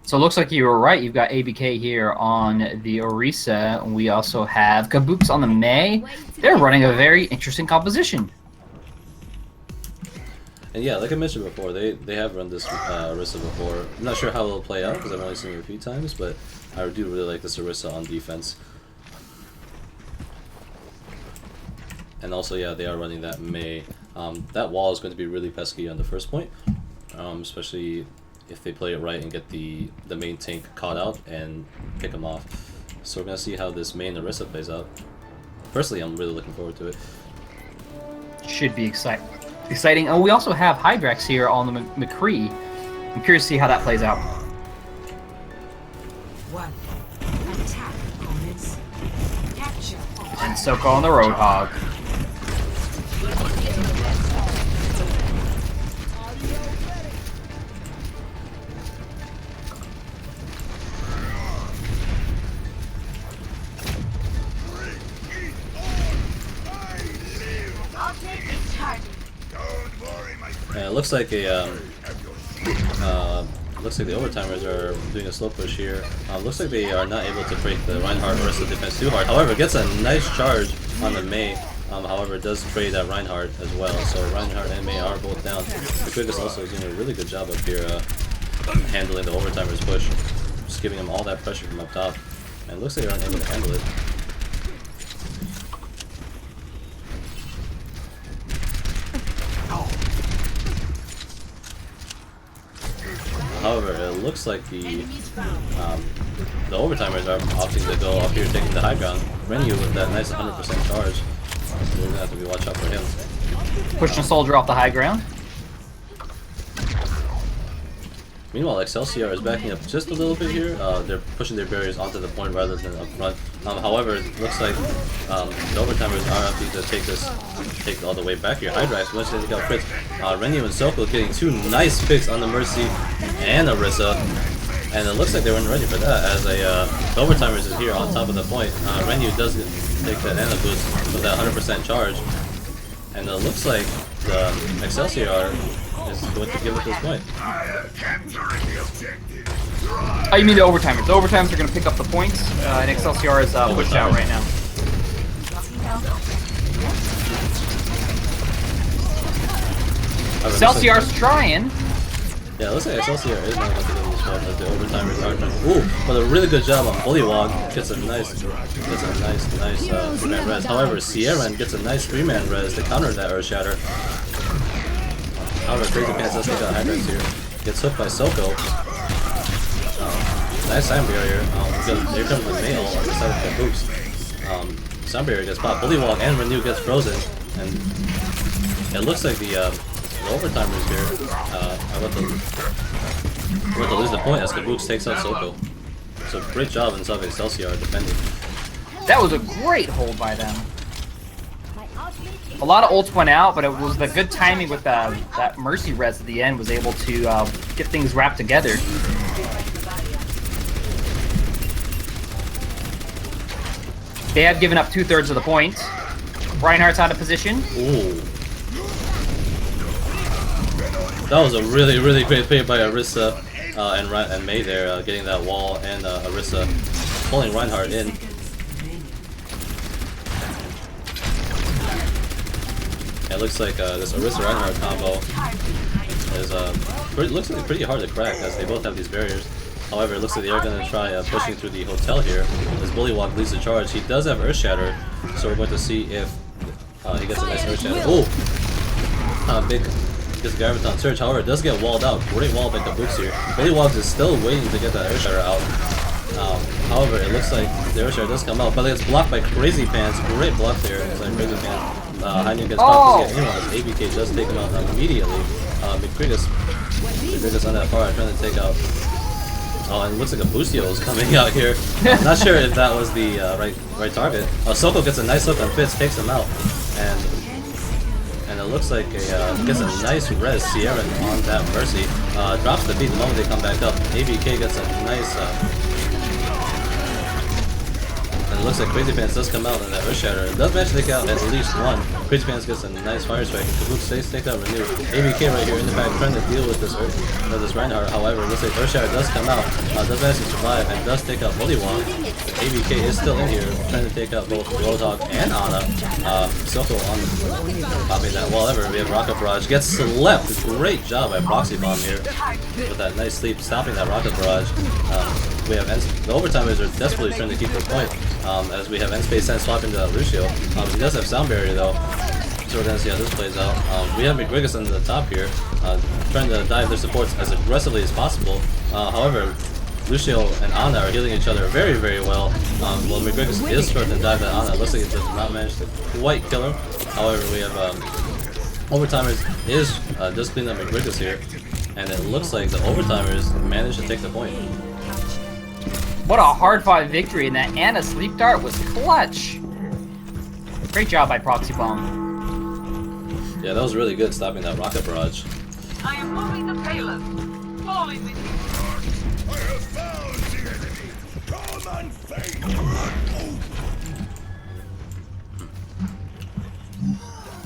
S1: So it looks like you were right. You've got ABK here on the Orisa. We also have Kabuks on the Mei. They're running a very interesting composition.
S4: And yeah, like I mentioned before, they have run this Orisa before. I'm not sure how it'll play out because I've only seen it a few times, but I do really like this Orisa on defense. And also, yeah, they are running that Mei. That wall is going to be really pesky on the first point, especially if they play it right and get the main tank caught out and pick them off. So we're going to see how this main Orisa plays out. Personally, I'm really looking forward to it.
S1: Should be exciting. Oh, we also have Hydrax here on the McCree. I'm curious to see how that plays out.
S5: One. Attack opponents. Capture.
S1: And Soko on the Roadhog.
S4: And it looks like the overtimers are doing a slow push here. Looks like they are not able to break the Reinhardt Orisa defense too hard. However, gets a nice charge on the Mei. However, it does trade that Reinhardt as well. So Reinhardt and Mei are both down. The Quickest also is doing a really good job up here handling the overtimers push. Just giving them all that pressure from up top. And it looks like they're unable to handle it. However, it looks like the overtimers are opting to go up here taking the high ground. Renu with that nice 100% charge. So we're going to have to watch out for him.
S1: Pushing a soldier off the high ground.
S4: Meanwhile, XLCR is backing up just a little bit here. They're pushing their barriers onto the point rather than up front. However, it looks like the overtimers are opting to take all the way back here. Hydrax, once they take out Fritz. Renu and Soko getting two nice picks on the Mercy and Orisa. And it looks like they weren't ready for that, as the overtimers is here on top of the point. Renu does take that Ana boost with that 100% charge. And it looks like the XLCR is going to give it this point.
S1: Oh, you mean the overtimers. The overtimers are going to pick up the points, and XLCR is pushed out right now. XLCR's trying.
S4: Yeah, it looks like XLCR is not going to get this one as the overtimers are trying. Ooh, but a really good job on Bullywog. Gets a nice three-man res. However, Sierra gets a nice three-man res to counter that Earth Shatter. However, Crazy Pants does take out Hydrax here. Gets hooked by Soko. Nice sound barrier. Here comes the nail on the side of the boost. Sound barrier gets popped. Bullywog and Renew gets frozen. And it looks like the overtimers here are about to lose the point as Kabuks takes out Soko. So great job inside XLCR defending.
S1: That was a great hold by them. A lot of ults went out, but it was the good timing with that Mercy res at the end was able to get things wrapped together. They have given up 2/3 of the points. Reinhardt's out of position.
S4: Ooh. That was a really great play by Orisa and Mei there, getting that wall, and Orisa pulling Reinhardt in. It looks like this Orisa Reinhardt combo is looks like pretty hard to crack, as they both have these barriers. However, it looks like they are going to try pushing through the hotel here. As Bullywog leads the charge, he does have Earth Shatter, so we're going to see if he gets a nice Earth Shatter. Oh, big. Gets the Graviton Surge, however, it does get walled out. Great wall by Kabuks here. Bullywog is still waiting to get that Earth Shatter out. However, it looks like the Earth Shatter does come out, but it's blocked by Crazy Pants. Great block there. It's like Crazy Pants. Hynio gets popped. ABK does take him out immediately. McCrigus on that far trying to take out. Oh, and it looks like a Boostio is coming out here. Not sure if that was the right target. Soko gets a nice hook on Fitz, takes him out, and it looks like gets a nice res Sierra on that Mercy. Drops the beat the moment they come back up. ABK gets a it looks like Crazy Pants does come out in that Earth Shatter. It does manage to take out at least one. Crazy Pants gets a nice fire strike. Kabuki stays take out Renew. ABK right here in the back trying to deal with this Reinhardt. However, it looks like Earth Shatter does come out. Does manage to survive and does take out Bullywong. ABK is still in here trying to take out both Roadhog and Ana. Soko on popping that wall ever. We have Rocket Barrage. Gets slept. Great job by Proxy Bomb here with that nice sleep stopping that Rocket Barrage. We have the Overtimers are desperately trying to keep their point as we have N-Space Sense swapping to Lucio. He does have Sound Barrier though, so we're going to see how this plays out. We have McGregis on the top here, trying to dive their supports as aggressively as possible. However, Lucio and Ana are healing each other very, very well. While McGregis is trying to dive at Ana, it looks like it does not manage to quite kill him. However, we have Overtimers does clean up McGregis here, and it looks like the Overtimers managed to take the point.
S1: What a hard-fought victory, and that Ana sleep dart was clutch. Great job by Proxy Bomb.
S4: Yeah, that was really good stopping that Rocket Barrage.
S5: I am moving the payload. Fall in with me.
S6: I have found the enemy. Come and face.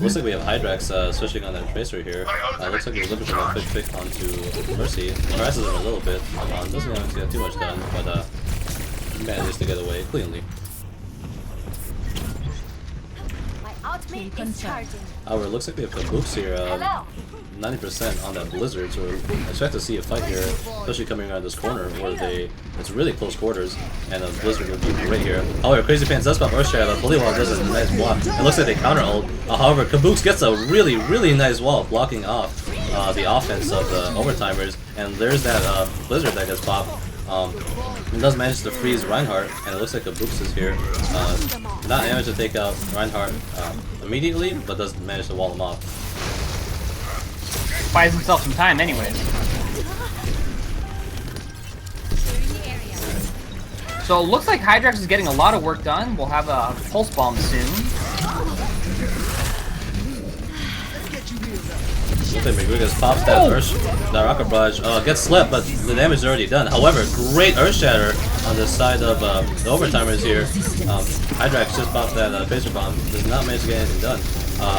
S4: Looks like we have Hydrax switching on that Tracer here. Looks like we're looking for a quick pick onto Mercy. Harasses him a little bit. Doesn't manage to get too much done, but manages to get away cleanly.
S7: My ultimate is charging.
S4: However, it looks like we have Kabooks here. 90% on that Blizzard, so I expect to see a fight here, especially coming around this corner where it's really close quarters, and a Blizzard would be great here. However, Crazy Pants does pop Earth Shadow, Bullywong does a nice block. It looks like they counter ult. However, Kabooks gets a really, really nice wall blocking off the offense of the Overtimers, and there's that Blizzard that gets popped. It does manage to freeze Reinhardt, and it looks like Kabooks is here. Not managed to take out Reinhardt immediately, but does manage to wall him off.
S1: Buys himself some time anyways. So it looks like Hydrax is getting a lot of work done. We'll have a Pulse Bomb soon.
S4: Looks like McGregis pops that Rocket Barrage. Gets slept, but the damage is already done. However, great Earth Shatter on the side of the Overtimers here. Hydrax just popped that Tracer Bomb. Does not manage to get anything done.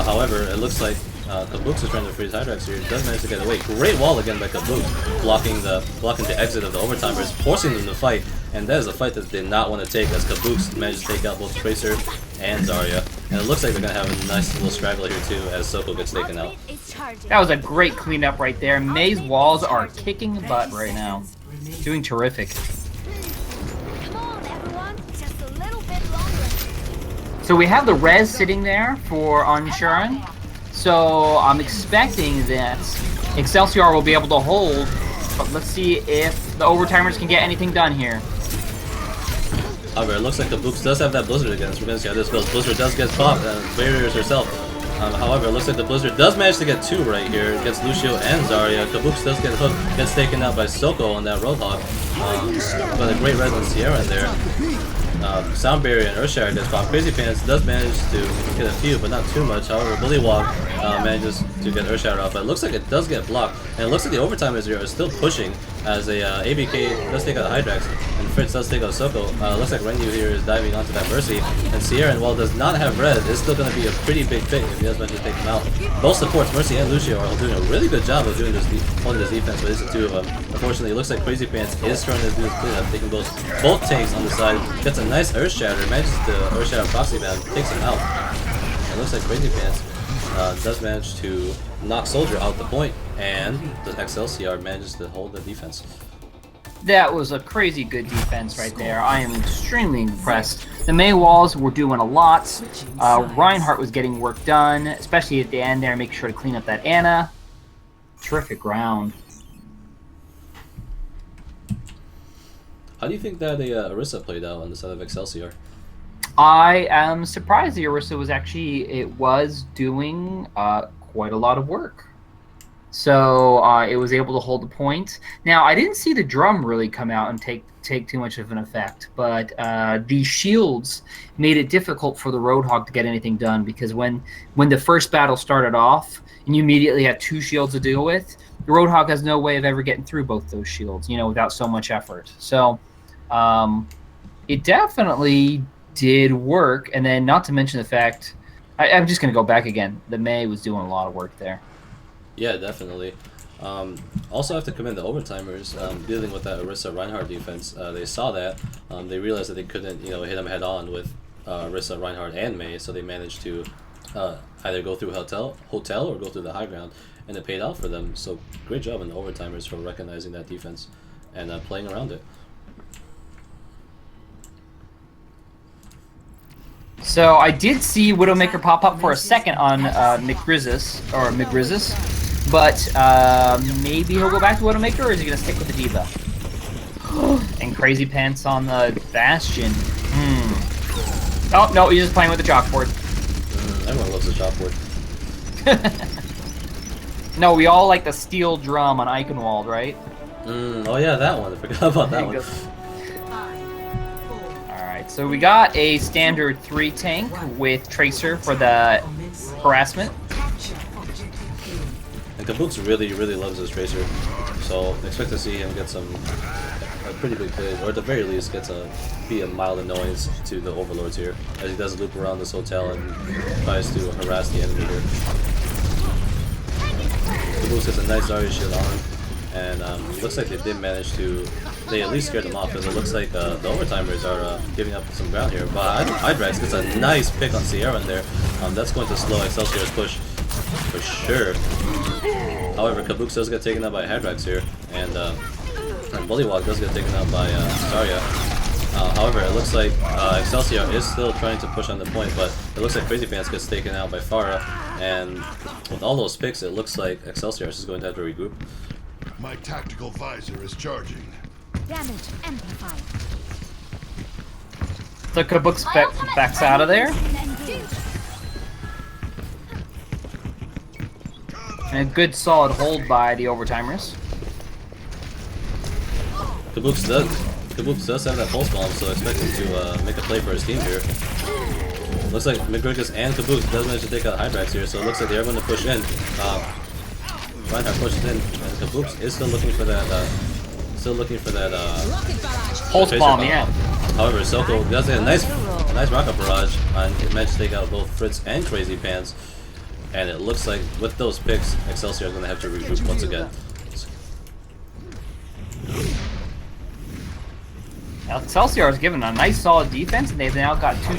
S4: However, it looks like Kabooks is trying to freeze Hydrax here. Does manage to get away. Great wall again by Kabooks, blocking the exit of the Overtimers, forcing them to fight. And that is a fight that they did not want to take, as Kabooks managed to take out both Tracer and Zarya. And it looks like they're going to have a nice little straggler here too, as Soko gets taken out.
S1: That was a great cleanup right there. May's walls are kicking butt right now. Doing terrific.
S7: Come on, everyone. Just a little bit longer.
S1: So we have the res sitting there for Unshuren. So I'm expecting that XLCR will be able to hold, but let's see if the Overtimers can get anything done here.
S4: However, it looks like Kabooks does have that Blizzard again, so we're going to see how this goes. Blizzard does get popped, barriers herself. However, it looks like the Blizzard does manage to get two right here. It gets Lucio and Zarya. Kabooks does get hooked, gets taken out by Soko on that Roadhog. But a great res on Sierra in there. Sound Barrier and Earthshatter gets popped. Crazy Pants does manage to get a few, but not too much. However, Bullywog manages to get Earthshatter off, but it looks like it does get blocked. And it looks like the Overtimers here are still pushing, as a ABK does take out Hydrax, and Fritz does take out Soko. Looks like Renyu here is diving onto that Mercy, and Sierra, while does not have res, is still going to be a pretty big pick if he does manage to take him out. Both supports, Mercy and Lucio, are doing a really good job of doing holding this defense, but it's the two of them. Unfortunately, it looks like Crazy Pants is trying to do this cleanup, taking both tanks on the side, gets a nice Earth Shatter, manages to Earth Shatter Proxy Band, takes him out. It looks like Crazy Pants does manage to knock Soldier out the point, and the XLCR manages to hold the defense.
S1: That was a crazy good defense right there. I am extremely impressed. The Mei walls were doing a lot. Reinhardt was getting work done, especially at the end there, making sure to clean up that Ana. Terrific round.
S4: How do you think that Orisa played out on the side of XLCR?
S1: I am surprised the Orisa was doing quite a lot of work. So it was able to hold the point. Now, I didn't see the drum really come out and take too much of an effect, but the shields made it difficult for the Roadhog to get anything done, because when the first battle started off and you immediately had two shields to deal with, the Roadhog has no way of ever getting through both those shields, without so much effort. So it definitely did work. And then not to mention the fact, I'm just going to go back again. The May was doing a lot of work there.
S4: Yeah, definitely. Also, I have to commend the overtimers dealing with that Orisa Reinhardt defense. They saw that. They realized that they couldn't, hit them head on with Orisa Reinhardt and May, so they managed to either go through hotel or go through the high ground, and it paid off for them. So great job on the overtimers for recognizing that defense and playing around it.
S1: So I did see Widowmaker pop up for a second on McGrizzis, but maybe he'll go back to Widowmaker, or is he going to stick with the D.Va? And Crazy Pants on the Bastion. Oh, no, he's just playing with the chalkboard.
S4: Everyone loves the chalkboard.
S1: No, we all like the steel drum on Eichenwald, right?
S4: Oh yeah, that one. I forgot about that one.
S1: Alright, so we got a standard 3 tank with Tracer for the harassment.
S4: And Kabooks really loves his Tracer, so expect to see him get a pretty big play, or at the very least be a mild annoyance to the overlords here, as he does loop around this hotel and tries to harass the enemy here. Kabooks gets a nice Zarya shield on, and it looks like they did manage to, they at least scared them off, because it looks like the overtimers are giving up some ground here. But Hydrax gets a nice pick on Sierra in there. That's going to slow XLCR's push for sure. However, Kabooks does get taken out by Hydrax here, and Bullywog does get taken out by Zarya. However, it looks like XLCR is still trying to push on the point, but it looks like Crazy Pants gets taken out by Pharah, and with all those picks, it looks like XLCR is going to have to regroup.
S6: My tactical visor is charging.
S7: Damage amplified.
S1: So Kabooks backs out of there. And a good solid hold by the overtimers.
S4: Kabooks does have that pulse bomb, so expect him to make a play for his team here. Looks like McGurkus and Kabooks does manage to take out Hydrax here, so it looks like they're going to push in. Reinhardt pushes in, and Kabooks is still looking for that.
S1: Pulse bomb, yeah.
S4: However, Soko does get a nice rocket barrage, and it managed to take out both Fritz and Crazy Pants. And it looks like with those picks, XLCR is going to have to regroup once again.
S1: Now, XLCR is given a nice solid defense, and they've now got 2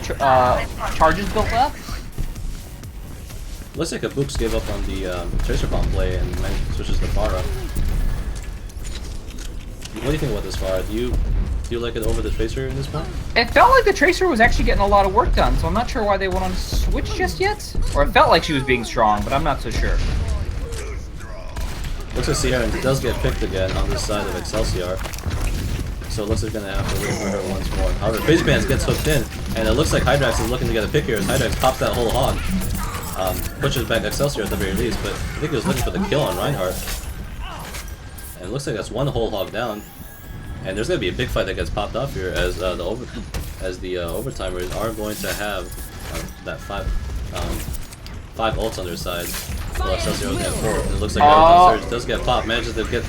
S1: charges built up.
S4: Looks like Kabooks gave up on the Tracer Bomb play and switches to Pharah. What do you think about this, Pharah? Do you like it over the Tracer in this point?
S1: It felt like the Tracer was actually getting a lot of work done, so I'm not sure why they went on to switch just yet. Or it felt like she was being strong, but I'm not so sure.
S4: Looks like Sierra does get picked again on this side of XLCR. So it looks like they're going to have to wait for her once more. However, Crazy Pants gets hooked in, and it looks like Hydrax is looking to get a pick here as Hydrax pops that whole hog. Pushes back Excelsior at the very least, but I think he was looking for the kill on Reinhardt. And it looks like that's one whole hog down. And there's going to be a big fight that gets popped off here as the overtimers are going to have that five ults on their side. Well, Excelsior only has 4. And it looks like Marathon Surge does get popped, manages to get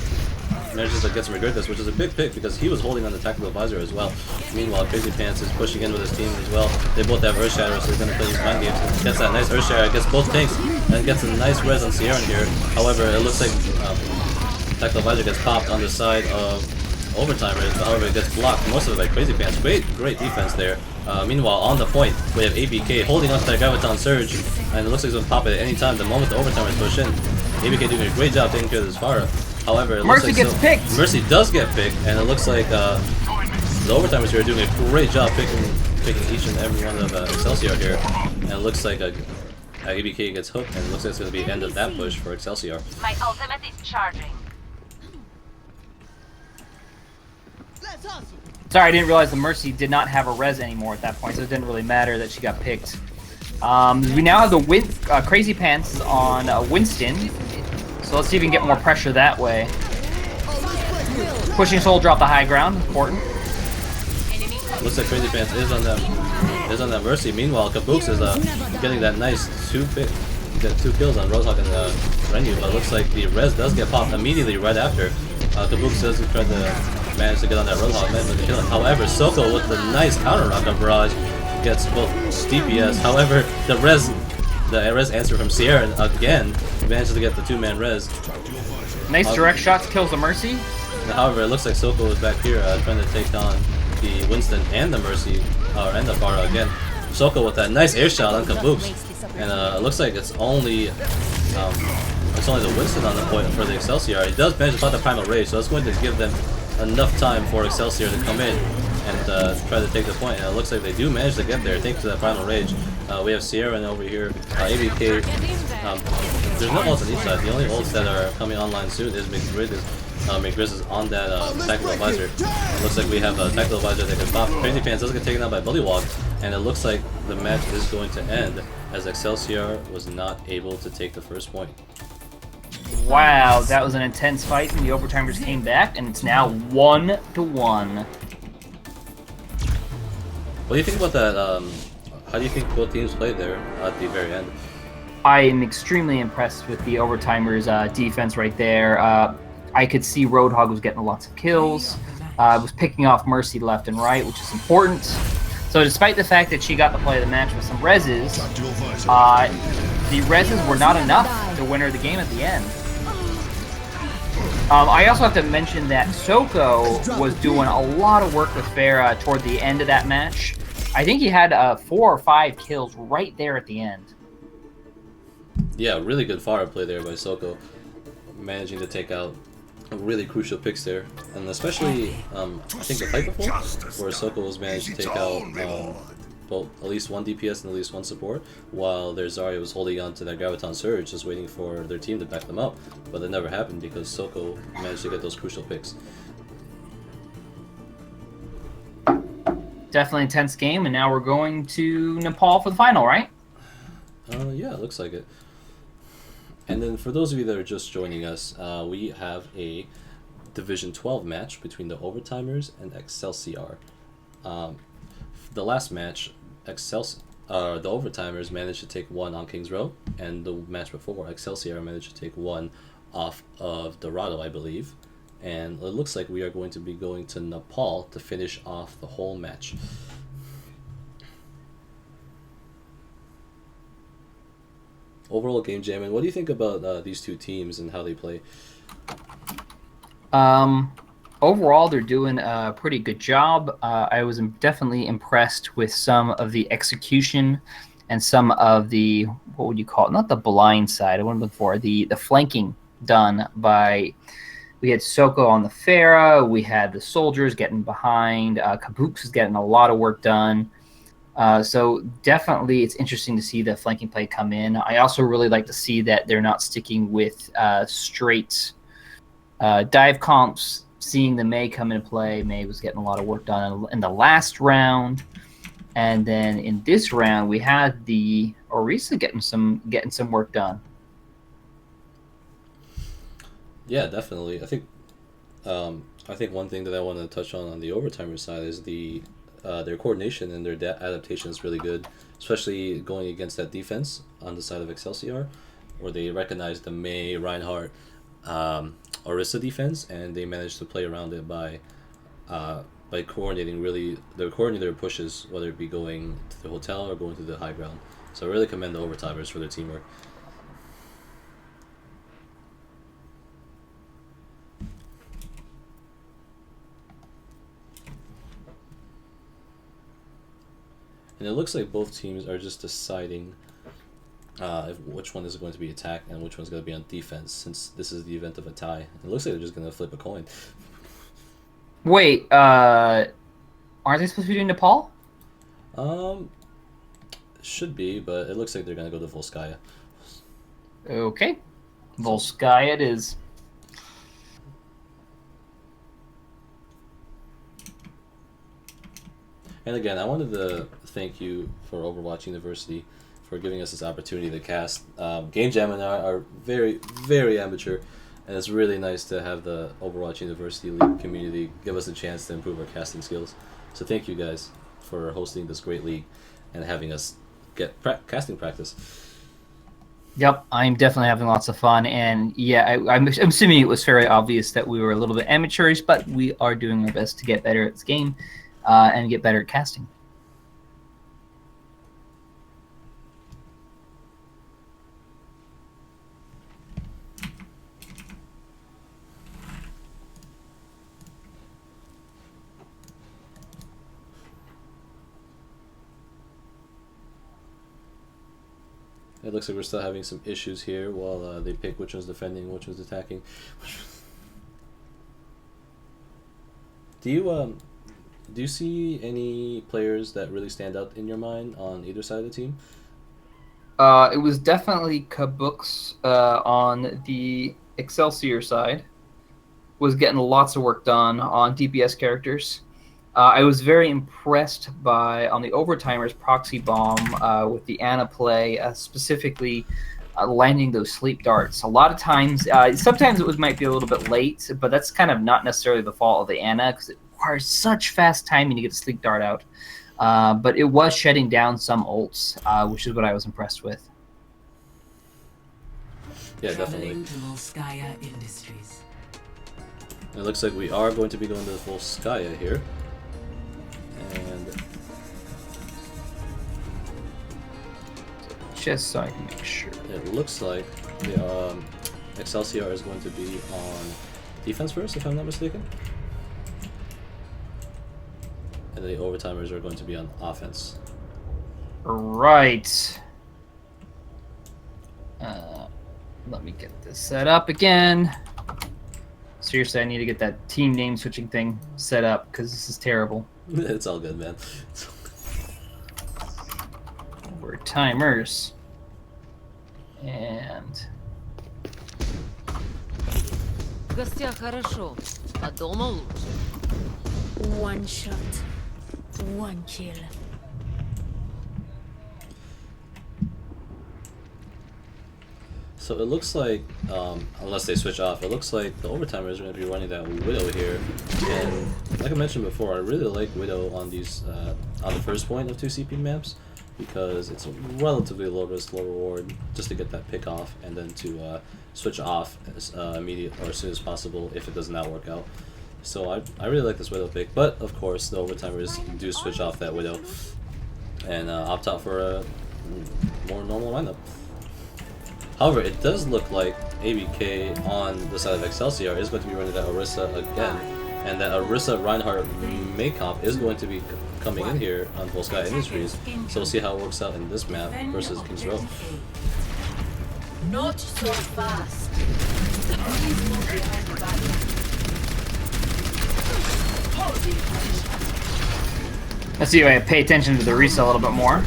S4: some Regurgus, which is a big pick because he was holding on the tactical visor as well. Meanwhile, Crazy Pants is pushing in with his team as well. They both have Earth Shadow, so they're going to play these mind games. Gets that nice Earth Shadow, gets both tanks, and gets a nice res on Sierra here. However, it looks like tactical visor gets popped on the side of overtimers, but however it gets blocked most of it by Crazy Pants. Great defense there. Meanwhile, on the point, we have ABK holding onto that Graviton Surge, and it looks like it's going to pop it at any time the moment the overtimers push in. ABK doing a great job taking care of this Pharah. However, it looks
S1: Mercy
S4: like
S1: gets picked.
S4: Mercy does get picked, and it looks like the overtimers here are doing a great job picking each and every one of Excelsior here. And it looks like ABK gets hooked, and it looks like it's going to be the end of that push for Excelsior.
S5: My ultimate is charging.
S1: Sorry, I didn't realize the Mercy did not have a res anymore at that point, so it didn't really matter that she got picked. We now have the Crazy Pants on Winston, so let's see if we can get more pressure that way. Pushing Soldier off the high ground, important.
S4: Looks like Crazy Pants is on that Mercy. Meanwhile, Kabooks is getting that nice 2 kills on Roadhog and Renu, but it looks like the res does get popped immediately right after. Kabooks does try to manage to get on that Roadhog, manage to kill him. However, Soko with the nice counter rocket barrage gets both DPS. However, the res answer from Sierra again manages to get the 2-man res.
S1: Nice direct shots, kills the Mercy.
S4: However, it looks like Soko is back here trying to take on the Winston and the Mercy, and the Pharah again. Soko with that nice air shot on Kabooks, and it looks like it's only the Winston on the point for the XLCR. He does manage to pop the Primal Rage, so that's going to give them enough time for XLCR to come in and try to take the point. And it looks like they do manage to get there thanks to that Primal Rage. We have Sierra and over here, ABK. There's no ults on each side. The only ults that are coming online soon is McGrizz. McGrizz is on that Tactical Advisor. It looks like we have a Tactical Advisor that can pop. Crazy Pants does get taken out by Bullywog, and it looks like the match is going to end as XLCR was not able to take the first point.
S1: Wow, that was an intense fight, and the overtimers came back, and it's now 1-1.
S4: What do you think about that? How do you think both teams played there at the very end?
S1: I am extremely impressed with the overtimers' defense right there. I could see Roadhog was getting lots of kills, was picking off Mercy left and right, which is important. So despite the fact that she got the play of the match with some reses, the reses were not enough to win her the game at the end. I also have to mention that Soko was doing a lot of work with Pharah toward the end of that match. I think he had 4 or 5 kills right there at the end.
S4: Yeah, really good Pharah play there by Soko, managing to take out really crucial picks there, and especially I think the fight before, where Soko was managed to take out both at least 1 DPS and at least 1 support, while their Zarya was holding on to that Graviton Surge, just waiting for their team to back them up, but that never happened because Soko managed to get those crucial picks.
S1: Definitely intense game, and now we're going to Nepal for the final, right?
S4: Yeah, it looks like it. And then for those of you that are just joining us, we have a Division 12 match between the Overtimers and XLCR. The last match, the Overtimers managed to take 1 on King's Row, and the match before, XLCR managed to take 1 off of Dorado, I believe. And it looks like we are going to be going to Nepal to finish off the whole match. Overall game jam, and what do you think about these two teams and how they play?
S1: Overall, they're doing a pretty good job. I was definitely impressed with some of the execution and some of the, what would you call it? Not the blind side, I wasn't looking for, the flanking done by, we had Soko on the Pharah, we had the soldiers getting behind, Kabooks is getting a lot of work done. So definitely it's interesting to see the flanking play come in. I also really like to see that they're not sticking with straight dive comps, seeing the Mei come into play. Mei was getting a lot of work done in the last round. And then in this round, we had the Orisa getting some work done. Yeah,
S4: definitely. I think one thing that I want to touch on the Overtimer side is their coordination and their adaptation is really good, especially going against that defense on the side of XLCR, where they recognize the Mei, Reinhardt, Orisa defense, and they managed to play around it by coordinating their pushes, whether it be going to the hotel or going to the high ground. So I really commend the Overtimers for their teamwork. And it looks like both teams are just deciding which one is going to be attack and which one's going to be on defense, since this is the event of a tie. It looks like they're just going to flip a coin.
S1: Wait, aren't they supposed to be doing Nepal?
S4: Should be, but it looks like they're going to go to Volskaya.
S1: Okay, Volskaya it is.
S4: And again, I wanted to thank you for Overwatch University for giving us this opportunity to cast. Game Jam and I are very, very amateur, and it's really nice to have the Overwatch University League community give us a chance to improve our casting skills. So thank you guys for hosting this great league and having us get casting practice.
S1: Yep, I'm definitely having lots of fun, and yeah, I'm assuming it was very obvious that we were a little bit amateurish, but we are doing our best to get better at this game and get better at casting.
S4: It looks like we're still having some issues here while they pick which one's defending, which one's attacking. Do you see any players that really stand out in your mind on either side of the team?
S1: It was definitely Kabooks on the XLCR side. Was getting lots of work done on DPS characters. I was very impressed by, on the Overtimers, Proxy Bomb with the Ana play, specifically landing those sleep darts. A lot of times, sometimes it might be a little bit late, but that's kind of not necessarily the fault of the Ana, because it requires such fast timing to get a sleep dart out. But it was shutting down some ults, which is what I was impressed with.
S4: Yeah, definitely.
S8: Traveling to Volskaya Industries.
S4: It looks like we are going to be going to the Volskaya here. And
S1: Just so I can make sure.
S4: it looks like the XLCR is going to be on defense first, if I'm not mistaken. And the Overtimers are going to be on offense.
S1: Right. Let me get this set up again. Seriously, I need to get that team name switching thing set up because this is terrible.
S4: It's all good, man.
S1: We're timers. And
S8: В гостях хорошо, а дома лучше.
S7: One shot, one kill.
S4: So it looks like, unless they switch off, it looks like the Overtimers are going to be running that Widow here. And like I mentioned before, I really like Widow on these on the first point of 2 CP maps because it's a relatively low risk, low reward just to get that pick off and then to switch off as immediate or as soon as possible if it does not work out. So I really like this Widow pick, but of course the Overtimers do switch off that Widow and opt out for a more normal lineup. However, it does look like ABK on the side of XLCR is going to be running that Orisa again, and that Orisa Reinhardt May comp is going to be coming in here on Volskaya Industries, so we'll see how it works out in this map versus King's Row.
S8: Not so fast.
S1: let's see if I pay attention to the Orisa a little bit more.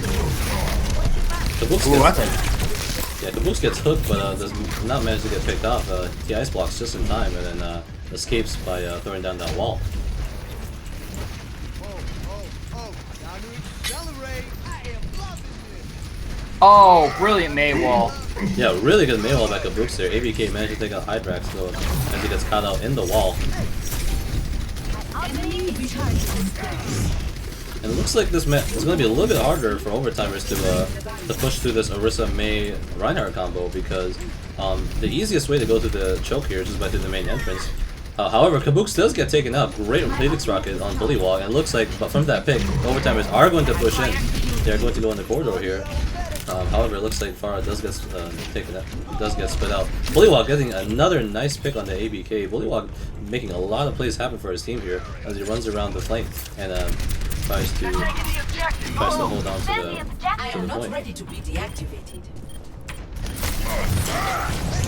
S1: Ooh, that's a
S4: Yeah, Kabooks gets hooked, but does not manage to get picked off. He ice blocks just in time, and then escapes by throwing down that wall.
S1: Oh, brilliant Maywall.
S4: Yeah, really good Maywall by Kabooks there. ABK managed to take out Hydrax though, as he gets caught out in the wall. And it looks like this map is going to be a little bit harder for Overtimers to push through this Orisa May Reinhardt combo because the easiest way to go through the choke here is just by through the main entrance. However, Kabooks does get taken out. Great Phoenix Rocket on Bullywog, and it looks like from that pick, Overtimers are going to push in. They're going to go in the corridor here. However, it looks like Farah does get taken out, does get split out. Bullywog getting another nice pick on the ABK. Bullywog making a lot of plays happen for his team here as he runs around the flank and tries to hold on to the point.
S8: Ready to be deactivated.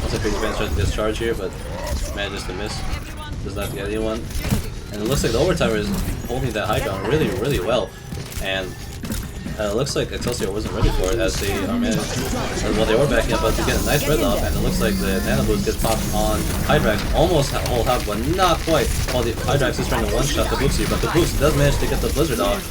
S4: Also, Crazy Pants tries to discharge here, but manages to miss. Does not get anyone. And it looks like the Overtimer is holding that high ground really, really well. And it looks like XLCR wasn't ready for it as they are well, they were backing up, but to get a nice red off, and it looks like the Nano Boost gets popped on Hydrax, almost whole half, but not quite. While the Hydrax is trying to one-shot the Boost here, but the Boost does manage to get the Blizzard off.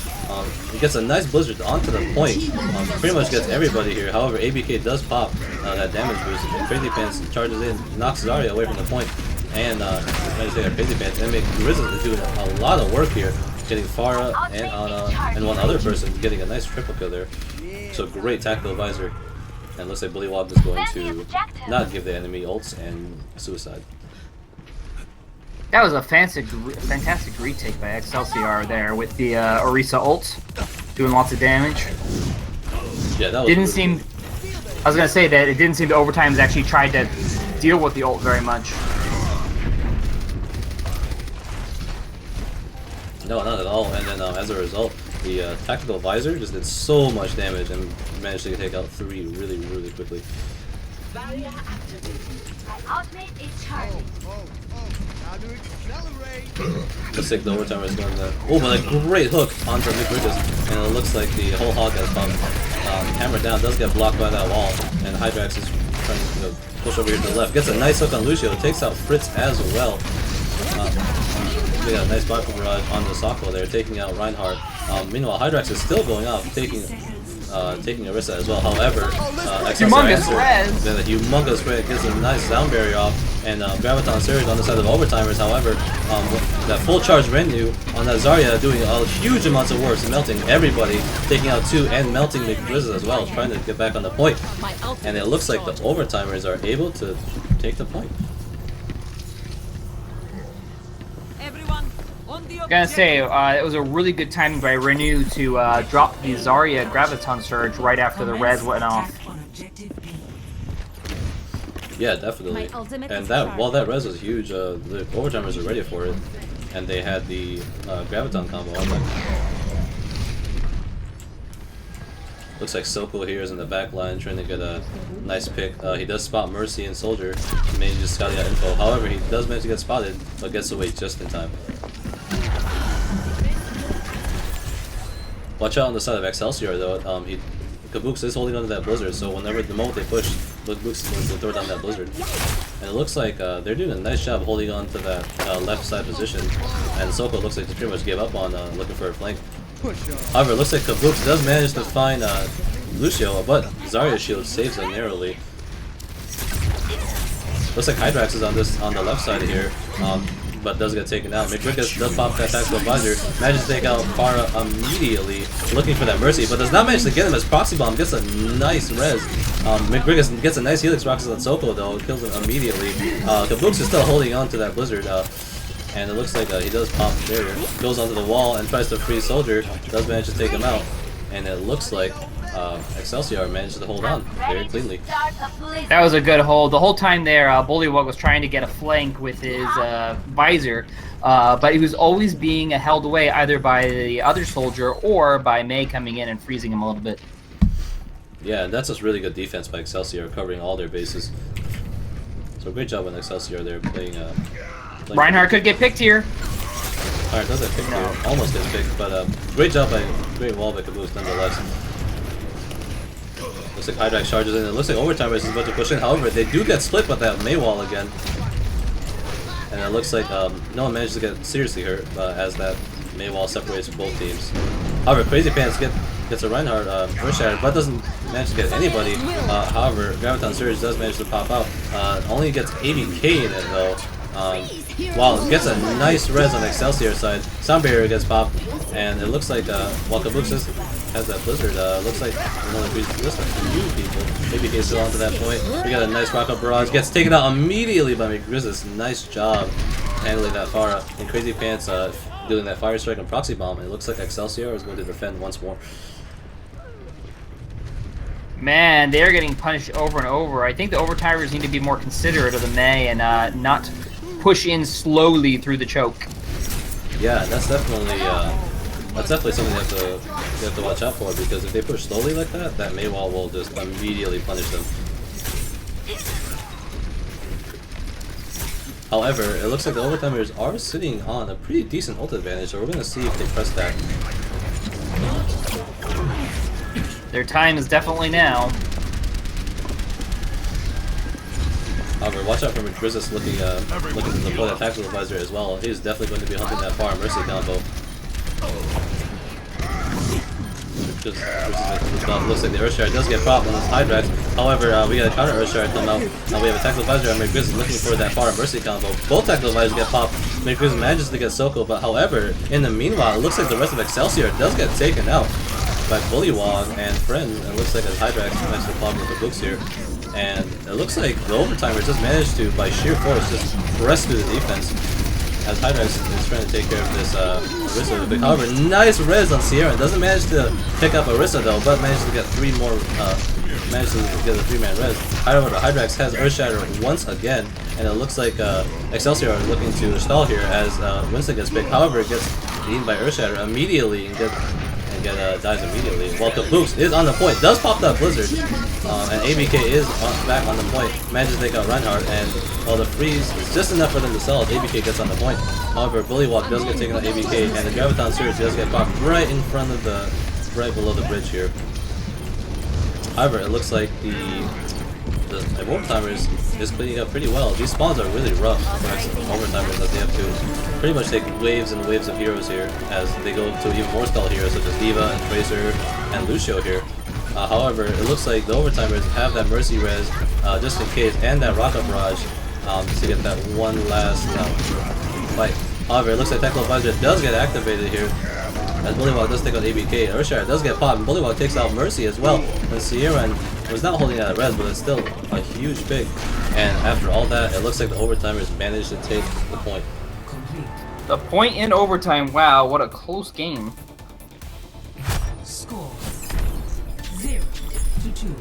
S4: He gets a nice Blizzard onto the point, pretty much gets everybody here. However, ABK does pop that damage boost, and Crazy Pants charges in, knocks Zarya away from the point, and manages to take Crazy Pants, and Grizz is doing a lot of work here, getting Farah and Ana and one other person getting a nice triple kill there. So great tactical advisor, and looks like Bullywog is going to not give the enemy ults and suicide.
S1: That was a fantastic retake by XLCR there with the Orisa ult, doing lots of damage.
S4: Yeah, that was
S1: didn't seem. I was gonna say that it didn't seem the Overtimes actually tried to deal with the ult very much.
S4: No, not at all. And then as a result, The tactical visor just did so much damage and managed to take out 3 really, really quickly.
S7: My ultimate is charging.
S6: Now to accelerate.
S4: Looks like the overtimer is going to. Oh, but a great hook onto McBridges, and it looks like the whole hog has popped. Hammered down, does get blocked by that wall, and Hydrax is trying to push over here to the left. Gets a nice hook on Lucio, takes out Fritz as well. We got a nice block barrage on the Sokol there, taking out Reinhardt. Meanwhile, Hydrax is still going off, taking Orisa as well. However,
S1: Humongous res.
S4: Then a humongous res gets a nice sound barrier off, and Graviton Surge on the side of Overtimers. However, that full charge Renu on that Zarya doing a huge amounts of work, melting everybody, taking out 2 and melting McBrizzes as well, trying to get back on the point. And it looks like the Overtimers are able to take the point.
S1: I'm gonna say it was a really good timing by Renew to drop the Zarya Graviton Surge right after the res went off.
S4: Yeah, definitely. And that while that res was huge, the Overtimers were ready for it, and they had the Graviton combo on them. Looks like Sokol here is in the back line trying to get a nice pick. He does spot Mercy and Soldier, maybe just scouting out info. However, he does manage to get spotted, but gets away just in time. Watch out on the side of XLCR though. Kabuks is holding onto that blizzard, so whenever the moment they push, Kabuks is going to throw down that blizzard. And it looks like they're doing a nice job holding on to that left side position. And Sokol looks like they pretty much gave up on looking for a flank. However, it looks like Kabuks does manage to find Lucio, but Zarya's shield saves him narrowly. Looks like Hydrax is on the left side here. But does get taken out. McRickus does pop that tactical visor, manages to take out Pharah immediately, looking for that Mercy, but does not manage to get him as Proxy Bomb gets a nice res. McRickus gets a nice Helix Rockets on Sokol though, kills him immediately. Kabuks is still holding on to that Blizzard, and it looks like he does pop the barrier, goes onto the wall and tries to free Soldier, does manage to take him out, and it looks like XLCR managed to hold on very cleanly.
S1: That was a good hold. The whole time there, Bullywug was trying to get a flank with his visor, but he was always being held away either by the other soldier or by Mei coming in and freezing him a little bit.
S4: Yeah, and that's just really good defense by XLCR, covering all their bases. So great job on XLCR there playing.
S1: Reinhardt could get picked here.
S4: Alright, does get picked here. Almost gets picked, but great job by great wall by Caboose nonetheless. Looks like Hydrax charges in. It looks like Overtimers is about to push in. However, they do get split by that Mei wall again. And it looks like no one managed to get seriously hurt as that Mei wall separates both teams. However, Crazy Pants gets a Reinhardt Earth Shatter, but doesn't manage to get anybody. However, Graviton Surge does manage to pop out. Only gets 80k in it though. While it gets a nice res on XLCR side, Sound Barrier gets popped, and it looks like while Kabuks has that Blizzard, looks like another list of few people. Maybe he's still onto that point. We got a nice Rock-Up Barrage, gets taken out immediately by McGrizzles. Nice job handling that Pharah. And Crazy Pants doing that Fire Strike and Proxy Bomb. And it looks like XLCR is going to defend once more.
S1: Man, they're getting punished over and over. I think the Overtimers need to be more considerate of the Mei and not push in slowly through the choke.
S4: Yeah, that's definitely something you have to watch out for, because if they push slowly like that, that Mei wall will just immediately punish them. However, it looks like the Overtimers are sitting on a pretty decent ult advantage, so we're going to see if they press that.
S1: Their time is definitely now.
S4: However, watch out for McGrizzles looking to deploy that tactical advisor as well. He's definitely going to be hunting that Far Mercy combo. Looks like the Earthshard does get popped on this Hydrax. However, we got a counter Earthshard come out. We have a tactical advisor and McGrizzles looking for that Far Mercy combo. Both tactical advisors get popped. McGrizzles manages to get Sokol, but however, in the meanwhile, it looks like the rest of XLCR does get taken out by Bullywog and Friends. And it looks like as Hydrax managed to pop with the books here. And it looks like the Overtimers just managed to, by sheer force, just press through the defense. As Hydrax is trying to take care of this Orisa. However, nice res on Sierra. Doesn't manage to pick up Orisa though, but managed to get a 3-man res. However, Hydrax has Earthshatter once again, and it looks like XLCR is looking to stall here as Winston gets picked. However, it gets eaten by Earthshatter immediately and dies immediately. While Kabooks is on the point, does pop that Blizzard, and ABK is back on the point. Manages to take out Reinhardt, and while the freeze is just enough for them to sell, ABK gets on the point. However, Bullywog does get taken out ABK, and the Graviton Surge does get popped right in front of right below the bridge here. However, it looks like the Overtimers is cleaning up pretty well. These spawns are really rough for Overtimers as they have to pretty much take waves and waves of heroes here as they go to even more stall heroes such as D.Va and Tracer and Lucio here. However, it looks like the Overtimers have that Mercy Res just in case and that Rocket Barrage to get that one last fight. However, it looks like Techno Visor does get activated here as Bullywog does take out ABK. Earthshire does get popped, and Bullywog takes out Mercy as well. And Sierra was not holding out a res, but it's still a huge pick. And after all that, it looks like the Overtimers managed to take the point.
S1: The point in overtime. Wow, what a close game.
S5: Score 0-2.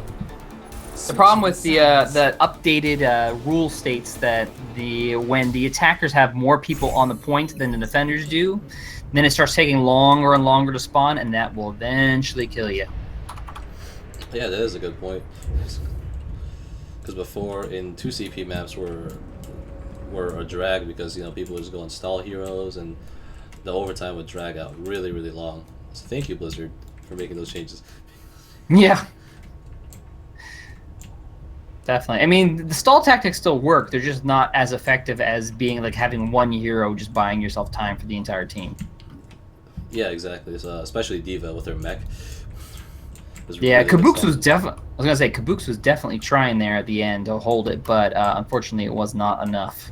S1: The problem with the updated rule states that when the attackers have more people on the point than the defenders do, then it starts taking longer and longer to spawn, and that will eventually kill you.
S4: Yeah, that is a good point. Because before, in 2 CP maps were a drag because people would just go install heroes, and the overtime would drag out really, really long. So thank you, Blizzard, for making those changes.
S1: Yeah. Definitely. I mean, the stall tactics still work. They're just not as effective as being like having one hero just buying yourself time for the entire team.
S4: Yeah, exactly. So, especially D.Va with her mech.
S1: Yeah, Kabooks was definitely. I was gonna say Kabooks was definitely trying there at the end to hold it, but unfortunately, it was not enough.